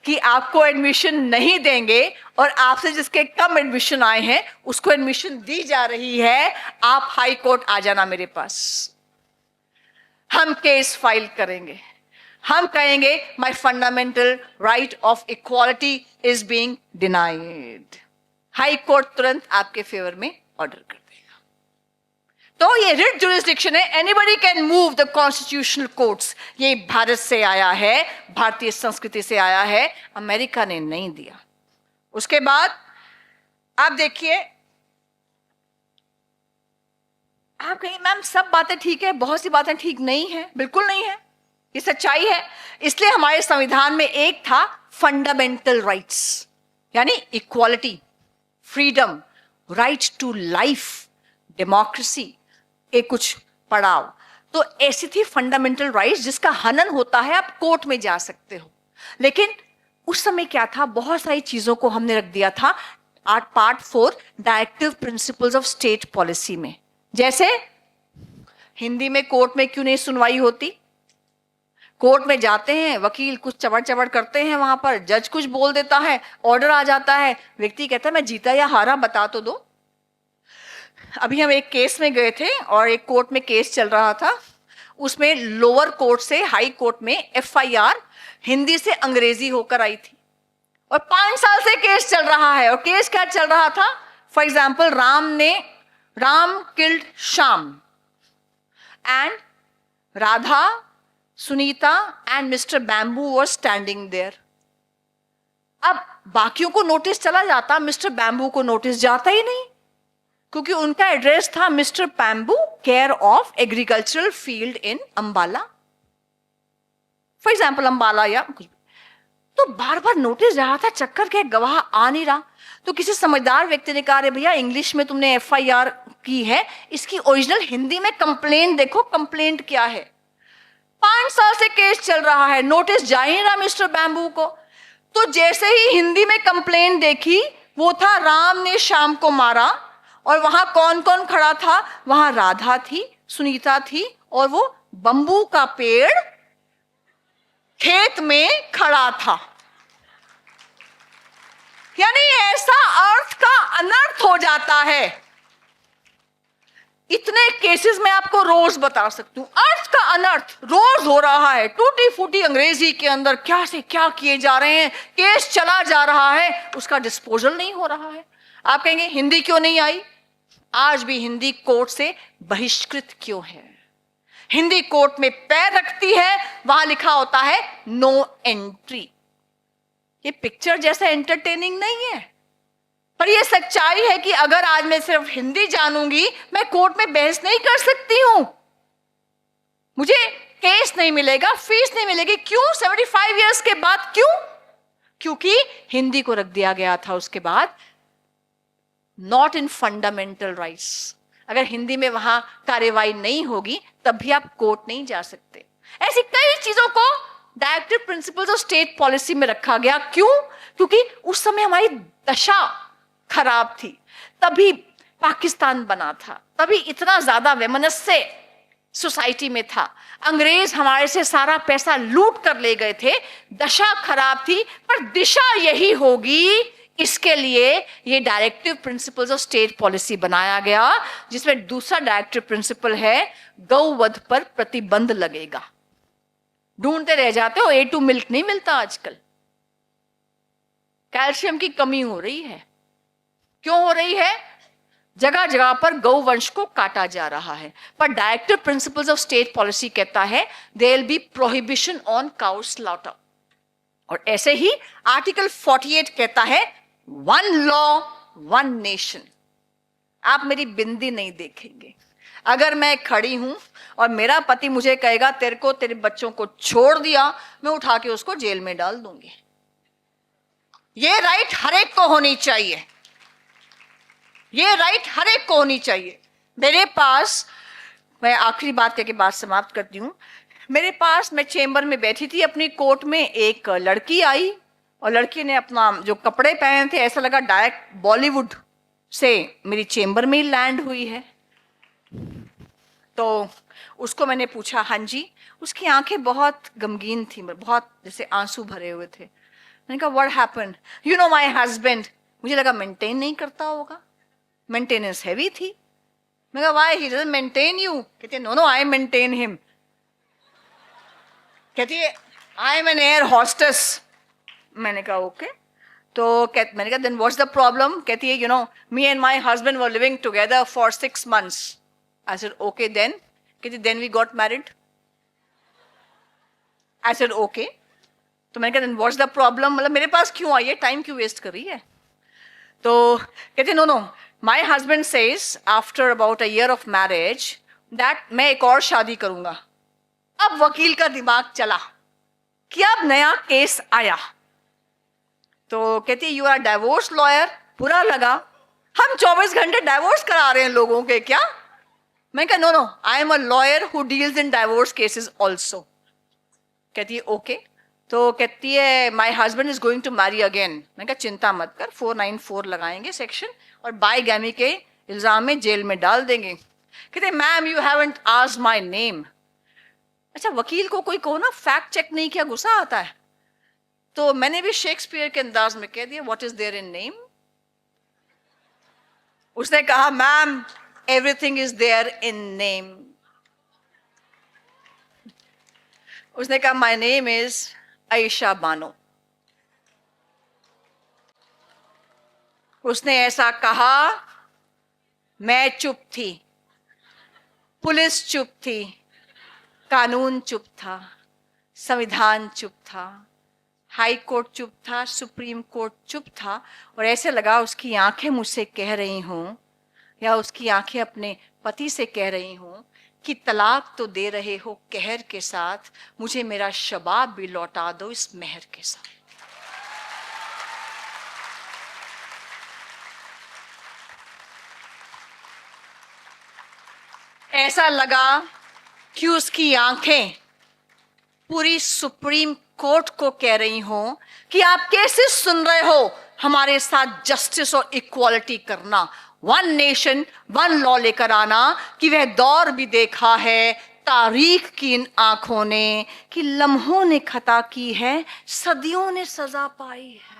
कि आपको एडमिशन नहीं देंगे और आपसे जिसके कम एडमिशन आए हैं उसको एडमिशन दी जा रही है, आप हाई कोर्ट आ जाना मेरे पास, हम केस फाइल करेंगे। हम कहेंगे my fundamental right of equality is being denied. High court तुरंत आपके फेवर में ऑर्डर कर देगा। तो ये रिट जुरिस्डिक्शन है, anybody can move the constitutional courts. ये भारत से आया है, भारतीय संस्कृति से आया है, अमेरिका ने नहीं दिया। उसके बाद आप देखिए, आप कहेंगे मैम सब बातें ठीक है, बहुत सी बातें ठीक नहीं है। बिल्कुल नहीं है, ये सच्चाई है। इसलिए हमारे संविधान में एक था फंडामेंटल राइट्स, यानी equality, freedom, right to life, democracy, एक कुछ पढ़ाओ। तो ऐसी थी फंडामेंटल राइट्स जिसका हनन होता है आप कोर्ट में जा सकते हो। लेकिन उस समय क्या था, बहुत सारी चीजों को हमने रख दिया था part 4 directive principles of state policy में। जैसे हिंदी में कोर्ट में क्यों नहीं सुनवाई होती? कोर्ट में जाते हैं, वकील कुछ चबड़ चबड़ करते हैं, वहां पर जज कुछ बोल देता है, ऑर्डर आ जाता है, व्यक्ति कहता है मैं जीता या हारा बता तो दो। अभी हम एक केस में गए थे और एक कोर्ट में केस चल रहा था, उसमें लोअर कोर्ट से हाई कोर्ट में एफआईआर हिंदी से अंग्रेजी होकर आई थी और 5 साल से केस चल रहा है। और केस क्या चल रहा था? फॉर एग्जाम्पल, राम ने Ram killed Sham, and Radha, Sunita and Mr. Bamboo were standing there. अब बाकियों को नोटिस चला जाता, मिस्टर बैम्बू को नोटिस जाता ही नहीं, क्योंकि उनका एड्रेस था mister bamboo, care of agricultural field in Ambala, for example Ambala या कुछ भी। तो बार बार नोटिस जा रहा था, चक्कर के गवाह आ नहीं रहा। तो किसी समझदार व्यक्ति ने कहा, भैया इंग्लिश में तुमने FIR की है, इसकी ओरिजिनल हिंदी में कंप्लेंट देखो, कंप्लेंट क्या है। 5 साल से केस चल रहा है, नोटिस जा ही नहीं रहा मिस्टर बैम्बू को। तो जैसे ही हिंदी में कंप्लेंट देखी, वो था राम ने श्याम को मारा, और वहां कौन कौन खड़ा था, वहां राधा थी, सुनीता थी, और वो बंबू का पेड़ खेत में खड़ा था। यानी ऐसा अर्थ का अनर्थ हो जाता है। इतने केसेस मैं आपको रोज बता सकती हूं, अर्थ का अनर्थ रोज हो रहा है। टूटी फूटी अंग्रेजी के अंदर क्या से क्या किए जा रहे हैं, केस चला जा रहा है, उसका डिस्पोजल नहीं हो रहा है। आप कहेंगे हिंदी क्यों नहीं आई? आज भी हिंदी कोर्ट से बहिष्कृत क्यों है? हिंदी कोर्ट में पैर रखती है, वहां लिखा होता है नो एंट्री। ये पिक्चर जैसा एंटरटेनिंग नहीं है, पर यह सच्चाई है कि अगर आज मैं सिर्फ हिंदी जानूंगी, मैं कोर्ट में बहस नहीं कर सकती हूं, मुझे केस नहीं मिलेगा, फीस नहीं मिलेगी। क्यों? 75 इयर्स के बाद क्यों? क्योंकि हिंदी को रख दिया गया था उसके बाद नॉट इन फंडामेंटल राइट्स। अगर हिंदी में वहां कार्यवाही नहीं होगी, तब भी आप कोर्ट नहीं जा सकते। ऐसी कई चीजों को directive principles of state policy में रखा गया। क्यों? क्योंकि उस समय हमारी दशा खराब थी, तभी पाकिस्तान बना था, तभी इतना ज्यादा वैमनस्य सोसाइटी में था। अंग्रेज हमारे से सारा पैसा लूट कर ले गए थे, दशा खराब थी, पर दिशा यही होगी, इसके लिए ये directive principles of state policy बनाया गया, जिसमें दूसरा डायरेक्टिव प्रिंसिपल है गौवध पर प्रतिबंध लगेगा। ढूंढते रह जाते हो, A2 मिल्क नहीं मिलता आजकल, कैल्शियम की कमी हो रही है। क्यों हो रही है? जगह जगह पर गौवंश को काटा जा रहा है। पर directive principles of state policy कहता है there will be prohibition on cow slaughter. और ऐसे ही आर्टिकल 48 कहता है वन लॉ वन नेशन। आप मेरी बिंदी नहीं देखेंगे। अगर मैं खड़ी हूं और मेरा पति मुझे कहेगा तेरे को तेरे बच्चों को छोड़ दिया, मैं उठा के उसको जेल में डाल दूंगी। ये राइट हर एक को होनी चाहिए, ये राइट हर एक को होनी चाहिए। मेरे पास, मैं आखिरी बात कह के बात समाप्त करती हूँ। मेरे पास, मैं चेंबर में बैठी थी अपनी कोर्ट में, एक लड़की आई और लड़की ने अपना जो कपड़े पहने थे, ऐसा लगा डायरेक्ट बॉलीवुड से मेरी चेंबर में ही लैंड हुई है। तो उसको मैंने पूछा, हाँ जी। उसकी आंखें बहुत गमगीन थी, बहुत जैसे आंसू भरे हुए थे। मैंने कहा what happened? You know my husband. मुझे लगा मेंटेन नहीं करता होगा, मेंटेनेंस हैवी थी। मैं कहा why he doesn't maintain you? कहती है no no I maintain him. कहती है I am an air hostess. मैंने कहा ओके। तो मैंने कहा देन व्हाट्स द प्रॉब्लम? कहती है you know me and my husband were living together for 6 months। I said okay then. कहती then we got married. I said okay. तो मैंने कहा देन व्हाट्स द प्रॉब्लम, मतलब मेरे पास क्यों आई है, टाइम क्यों वेस्ट कर रही है? तो कहती no no my husband says after about a year of marriage that मैं एक और शादी करूंगा। अब वकील का दिमाग चला कि अब नया केस आया। तो कहती है यू आर डाइवोर्स लॉयर। बुरा लगा, हम 24 घंटे डाइवोर्स करा रहे हैं लोगों के क्या? मैं कहा no no I am a lawyer who deals in divorce cases also. कहती है ओके। तो कहती है my husband is going to marry again. मैंने कहा चिंता मत कर, 494 लगाएंगे सेक्शन और बाईगैमी के इल्जाम में जेल में डाल देंगे। कहते ma'am you haven't asked my name. अच्छा, वकील को कोई कहो ना फैक्ट चेक नहीं किया, गुस्सा आता है। तो मैंने भी शेक्सपियर के अंदाज में कह दिया what is there in name. उसने कहा ma'am everything is there in name. उसने कहा my name is Ayesha Bano. उसने ऐसा कहा मैं चुप थी, पुलिस चुप थी, कानून चुप था, संविधान चुप था, हाई कोर्ट चुप था, सुप्रीम कोर्ट चुप था। और ऐसे लगा उसकी आंखें मुझसे कह रही हूं, या उसकी आंखें अपने पति से कह रही हूं कि तलाक तो दे रहे हो कहर के साथ, मुझे मेरा शबाब भी लौटा दो इस मेहर के साथ। ऐसा लगा कि उसकी आंखें पूरी सुप्रीम कोर्ट को कह रही हो कि आप कैसे सुन रहे हो हमारे साथ जस्टिस और इक्वालिटी करना, वन नेशन वन लॉ लेकर आना, कि वह दौर भी देखा है तारीख की इन आंखों ने कि लम्हों ने खता की है, सदियों ने सजा पाई है।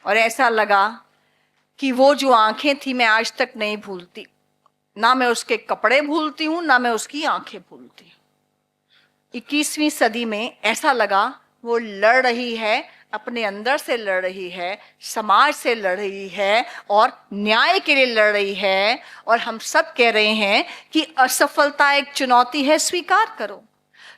और ऐसा लगा कि वो जो आंखें थी मैं आज तक नहीं भूलती, ना मैं उसके कपड़े भूलती हूं, ना मैं उसकी आंखें भूलती हूं। 21वीं सदी में ऐसा लगा वो लड़ रही है, अपने अंदर से लड़ रही है, समाज से लड़ रही है और न्याय के लिए लड़ रही है। और हम सब कह रहे हैं कि असफलता एक चुनौती है, स्वीकार करो।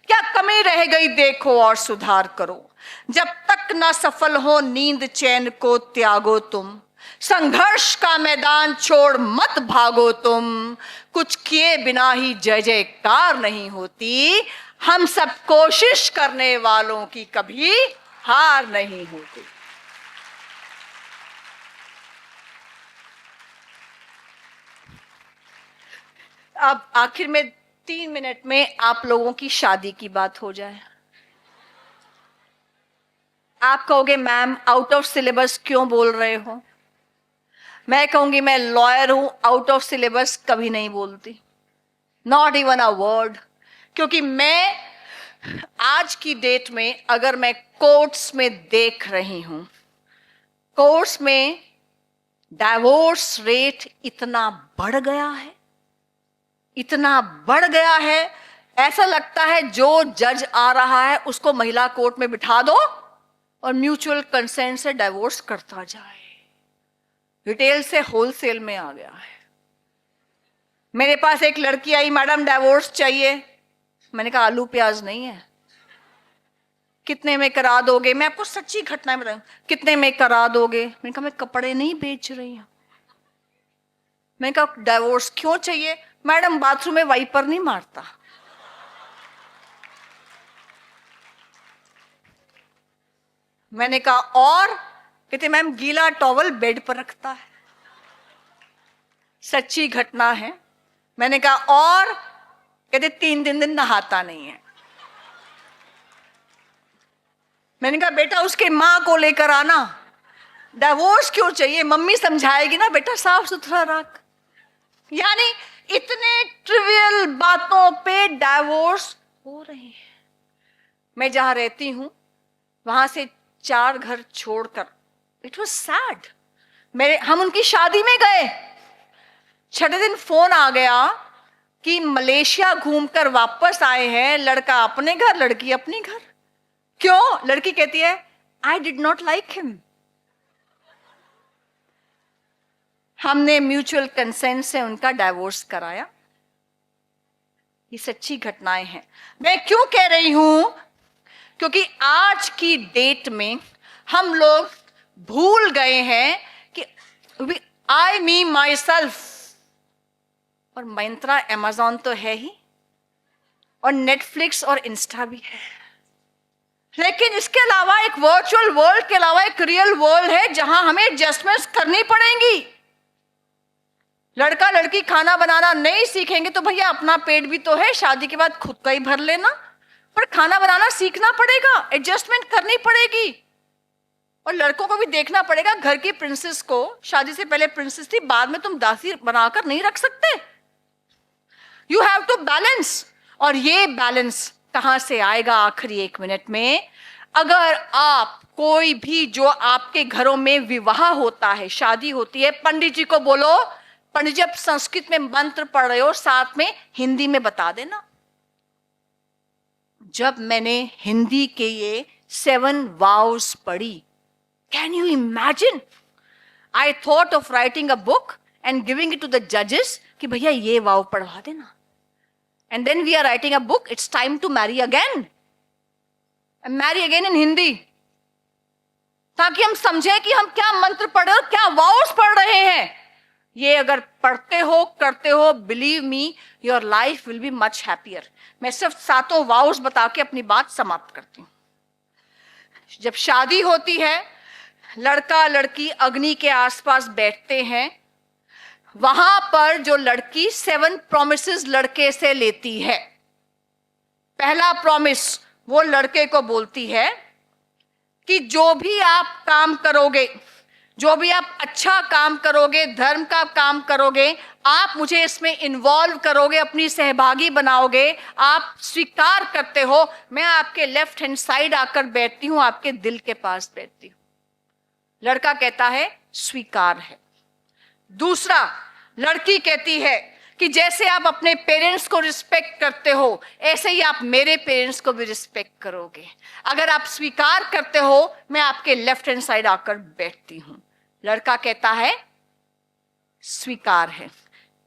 क्या कमी रह गई देखो और सुधार करो। जब तक न सफल हो नींद चैन को त्यागो तुम, संघर्ष का मैदान छोड़ मत भागो तुम। कुछ किए बिना ही जय जयकार नहीं होती, हम सब कोशिश करने वालों की कभी हार नहीं होती। अब आखिर में 3 मिनट में आप लोगों की शादी की बात हो जाए। आप कहोगे मैम आउट ऑफ सिलेबस क्यों बोल रहे हो? मैं कहूंगी मैं लॉयर हूं, आउट ऑफ सिलेबस कभी नहीं बोलती, नॉट इवन अ वर्ड। क्योंकि मैं आज की डेट में अगर मैं कोर्ट्स में देख रही हूं, कोर्ट्स में डाइवोर्स रेट इतना बढ़ गया है, इतना बढ़ गया है, ऐसा लगता है जो जज आ रहा है उसको महिला कोर्ट में बिठा दो और म्यूचुअल कंसेंट से डाइवोर्स करता जाए। रिटेल से होलसेल में आ गया है। मेरे पास एक लड़की आई, मैडम डाइवोर्स चाहिए। मैंने कहा आलू प्याज नहीं है, कितने में करा दोगे? मैं आपको सच्ची घटना बताऊं, कितने में करा दोगे? मैंने कहा मैं कपड़े नहीं बेच रही हूं। मैंने कहा डाइवोर्स क्यों चाहिए? मैडम बाथरूम में वाइपर नहीं मारता। मैंने कहा और? कहते मैम गीला टॉवल बेड पर रखता है। सच्ची घटना है। मैंने कहा और? कहते 3 दिन नहाता नहीं है। मैंने कहा बेटा उसके माँ को लेकर आना, डाइवोर्स क्यों चाहिए? मम्मी समझाएगी ना, बेटा साफ सुथरा रख। यानी इतने ट्रिवियल बातों पे डाइवोर्स हो रहे हैं। मैं जहां रहती हूं वहां से 4 घर छोड़कर, इट वॉज सैड। हम उनकी शादी में गए, 6ठे दिन फोन आ गया कि मलेशिया घूमकर वापस आए हैं, लड़का अपने घर लड़की अपने घर। क्यों? लड़की कहती है I did not like him. हमने म्यूचुअल कंसेंट से उनका डाइवोर्स कराया। ये सच्ची घटनाएं हैं। मैं क्यों कह रही हूं? क्योंकि आज की डेट में हम लोग भूल गए हैं कि आई मी माई सेल्फ, और मिंत्रा अमेज़न तो है ही, और नेटफ्लिक्स और इंस्टा भी है, लेकिन इसके अलावा एक वर्चुअल वर्ल्ड के अलावा एक रियल वर्ल्ड है जहां हमें एडजस्टमेंट्स करनी पड़ेंगी। लड़का लड़की खाना बनाना नहीं सीखेंगे तो भैया अपना पेट भी तो है, शादी के बाद खुद का ही भर लेना, पर खाना बनाना सीखना पड़ेगा, एडजस्टमेंट करनी पड़ेगी। और लड़कों को भी देखना पड़ेगा, घर की प्रिंसेस को शादी से पहले प्रिंसेस थी, बाद में तुम दासी बनाकर नहीं रख सकते। You have to balance. और ये बैलेंस कहां से आएगा आखिरी 1 मिनट में? अगर आप कोई भी जो आपके घरों में विवाह होता है, शादी होती है, पंडित जी को बोलो, पंडित जी आप संस्कृत में मंत्र पढ़ रहे हो, साथ में हिंदी में बता देना। जब मैंने हिंदी के ये 7 vows पढ़ी. Can you imagine? I thought of writing a book and giving it to the judges कि भैया ये वाव पढ़वा देना. And then we are writing a book. It's time to marry again. And marry again in Hindi. ताकि हम समझे कि हम क्या मंत्र पढ़ रहे हो, क्या वाउस पढ़ रहे हैं. ये अगर पढ़ते हो, करते हो, believe me, your life will be much happier. मैं सिर्फ 7 वाउस बता के अपनी बात समाप्त करती हूं. जब शादी होती है, लड़का लड़की अग्नि के आसपास बैठते हैं. वहां पर जो लड़की 7 प्रॉमिसेस लड़के से लेती है. पहला प्रॉमिस वो लड़के को बोलती है कि जो भी आप काम करोगे, जो भी आप अच्छा काम करोगे, धर्म का काम करोगे, आप मुझे इसमें इन्वॉल्व करोगे, अपनी सहभागी बनाओगे, आप स्वीकार करते हो, मैं आपके लेफ्ट हैंड साइड आकर बैठती हूं, आपके दिल के पास बैठती हूं. लड़का कहता है स्वीकार है. दूसरा, लड़की कहती है कि जैसे आप अपने पेरेंट्स को रिस्पेक्ट करते हो, ऐसे ही आप मेरे पेरेंट्स को भी रिस्पेक्ट करोगे. अगर आप स्वीकार करते हो, मैं आपके लेफ्ट हैंड साइड आकर बैठती हूं. लड़का कहता है स्वीकार है.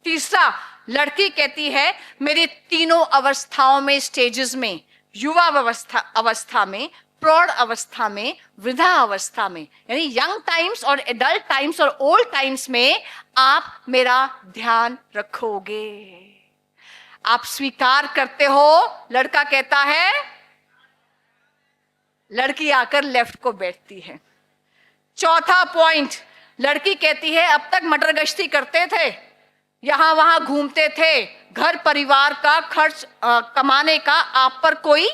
तीसरा, लड़की कहती है मेरे तीनों अवस्थाओं में, स्टेजेस में, युवा अवस्था में, प्रौढ़ अवस्था में, वृद्धा अवस्था में, यानी यंग टाइम्स और एडल्ट टाइम्स और ओल्ड टाइम्स में आप मेरा ध्यान रखोगे. आप स्वीकार करते हो. लड़का कहता है, लड़की आकर लेफ्ट को बैठती है. चौथा पॉइंट, लड़की कहती है अब तक मटर गश्ती करते थे, यहां वहां घूमते थे, घर परिवार का खर्च कमाने का आप पर कोई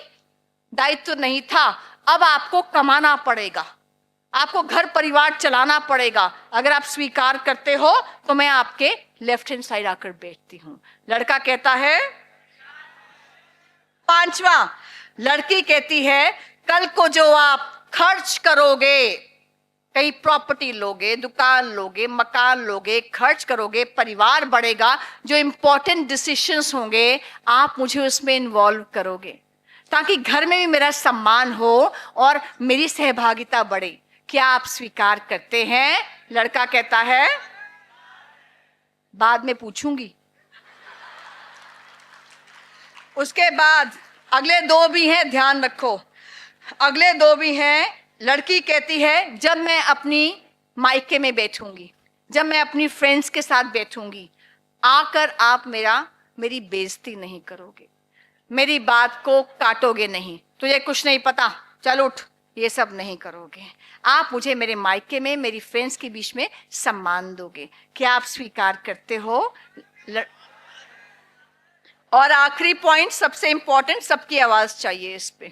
दायित्व नहीं था. अब आपको कमाना पड़ेगा, आपको घर परिवार चलाना पड़ेगा. अगर आप स्वीकार करते हो तो मैं आपके लेफ्ट हैंड साइड आकर बैठती हूं. लड़का कहता है. पांचवा, लड़की कहती है कल को जो आप खर्च करोगे, कहीं प्रॉपर्टी लोगे, दुकान लोगे, मकान लोगे, खर्च करोगे, परिवार बढ़ेगा, जो इंपॉर्टेंट डिसीजंस होंगे आप मुझे उसमें इन्वॉल्व करोगे, ताकि घर में भी मेरा सम्मान हो और मेरी सहभागिता बढ़े. क्या आप स्वीकार करते हैं? लड़का कहता है बाद में पूछूंगी. उसके बाद अगले 2 भी हैं, ध्यान रखो. अगले 2 भी हैं. लड़की कहती है जब मैं अपनी मायके में बैठूंगी, जब मैं अपनी फ्रेंड्स के साथ बैठूंगी, आकर आप मेरी बेइज्जती नहीं करोगे, मेरी बात को काटोगे नहीं, तुझे कुछ नहीं पता, चल उठ, ये सब नहीं करोगे. आप मुझे मेरे मायके में, मेरी फ्रेंड्स के बीच में सम्मान दोगे. क्या आप स्वीकार करते हो? और आखिरी पॉइंट, सबसे इंपॉर्टेंट, सबकी आवाज चाहिए इस पे.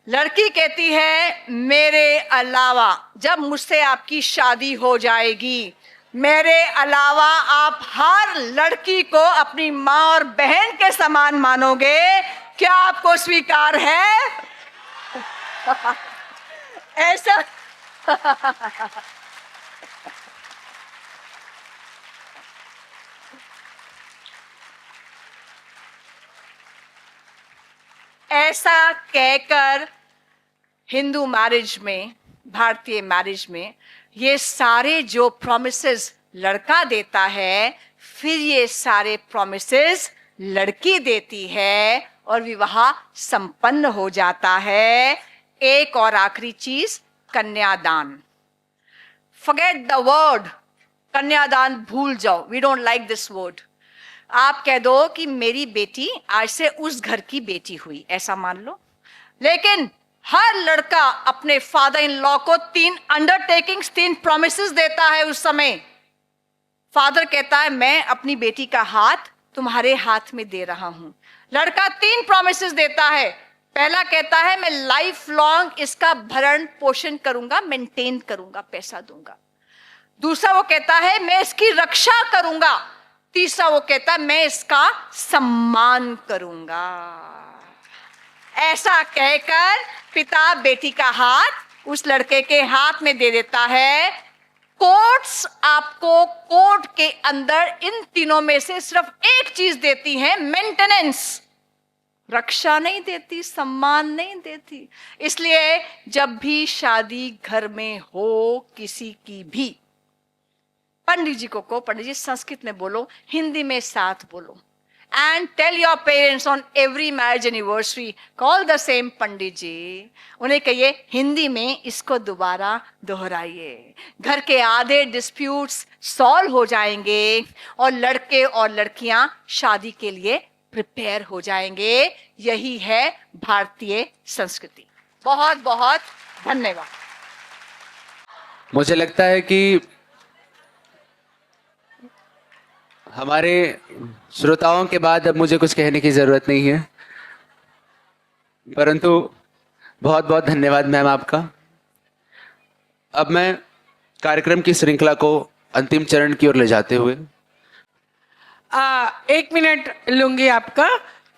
लड़की कहती है मेरे अलावा जब मुझसे आपकी शादी हो जाएगी, मेरे अलावा आप हर लड़की को अपनी माँ और बहन के समान मानोगे. क्या आपको स्वीकार है? ऐसा ऐसा कहकर हिंदू मैरिज में, भारतीय मैरिज में, ये सारे जो प्रॉमिसेस लड़का देता है, फिर ये सारे प्रॉमिसेस लड़की देती है और विवाह संपन्न हो जाता है. एक और आखिरी चीज, कन्यादान. फॉरगेट द वर्ड कन्यादान, भूल जाओ, we don't like this word. आप कह दो कि मेरी बेटी आज से उस घर की बेटी हुई, ऐसा मान लो. लेकिन हर लड़का अपने फादर इन लॉ को 3 अंडरटेकिंग्स, 3 प्रॉमिसेस देता है. उस समय फादर कहता है मैं अपनी बेटी का हाथ तुम्हारे हाथ में दे रहा हूं. लड़का 3 प्रॉमिसेस देता है. पहला कहता है मैं लाइफ लॉन्ग इसका भरण पोषण करूंगा, मेंटेन करूंगा, पैसा दूंगा. दूसरा वो कहता है मैं इसकी रक्षा करूंगा. तीसरा वो कहता है मैं इसका सम्मान करूंगा. ऐसा कहकर पिता बेटी का हाथ उस लड़के के हाथ में दे देता है. कोर्ट्स आपको कोर्ट के अंदर इन तीनों में से सिर्फ एक चीज देती है, मेंटेनेंस. रक्षा नहीं देती, सम्मान नहीं देती। इसलिए जब भी शादी घर में हो किसी की भी, पंडित जी को कहो, पंडित जी संस्कृत में बोलो, हिंदी में साथ बोलो, and tell your parents on every marriage anniversary, call the same pandit ji. उन्हें कहिए हिंदी में इसको दोबारा दोहराइए। घर के आधे डिस्प्यूट्स सॉल्व हो जाएंगे और लड़के और लड़कियां शादी के लिए प्रिपेयर हो जाएंगे। यही है भारतीय संस्कृति। बहुत बहुत धन्यवाद। मुझे लगता है कि हमारे श्रोताओं के बाद अब मुझे कुछ कहने की जरूरत नहीं है, परंतु बहुत बहुत धन्यवाद मैम आपका। अब मैं कार्यक्रम की श्रृंखला को अंतिम चरण की ओर ले जाते हुए 1 मिनट लूंगी आपका।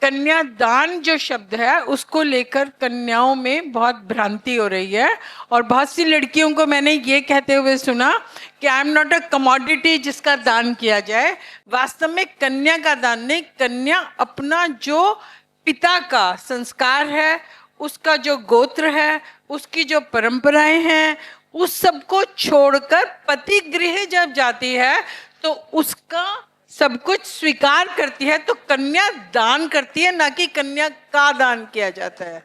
कन्यादान जो शब्द है उसको लेकर कन्याओं में बहुत भ्रांति हो रही है, और बहुत सी लड़कियों को मैंने ये कहते हुए सुना कि I am not a commodity जिसका दान किया जाए। वास्तव में कन्या का दान नहीं, कन्या अपना जो पिता का संस्कार है, उसका जो गोत्र है, उसकी जो परंपराएं हैं, उस सब को छोड़कर पति गृह जब जाती है तो उसका सब कुछ स्वीकार करती है, तो कन्या दान करती है, ना कि कन्या का दान किया जाता है।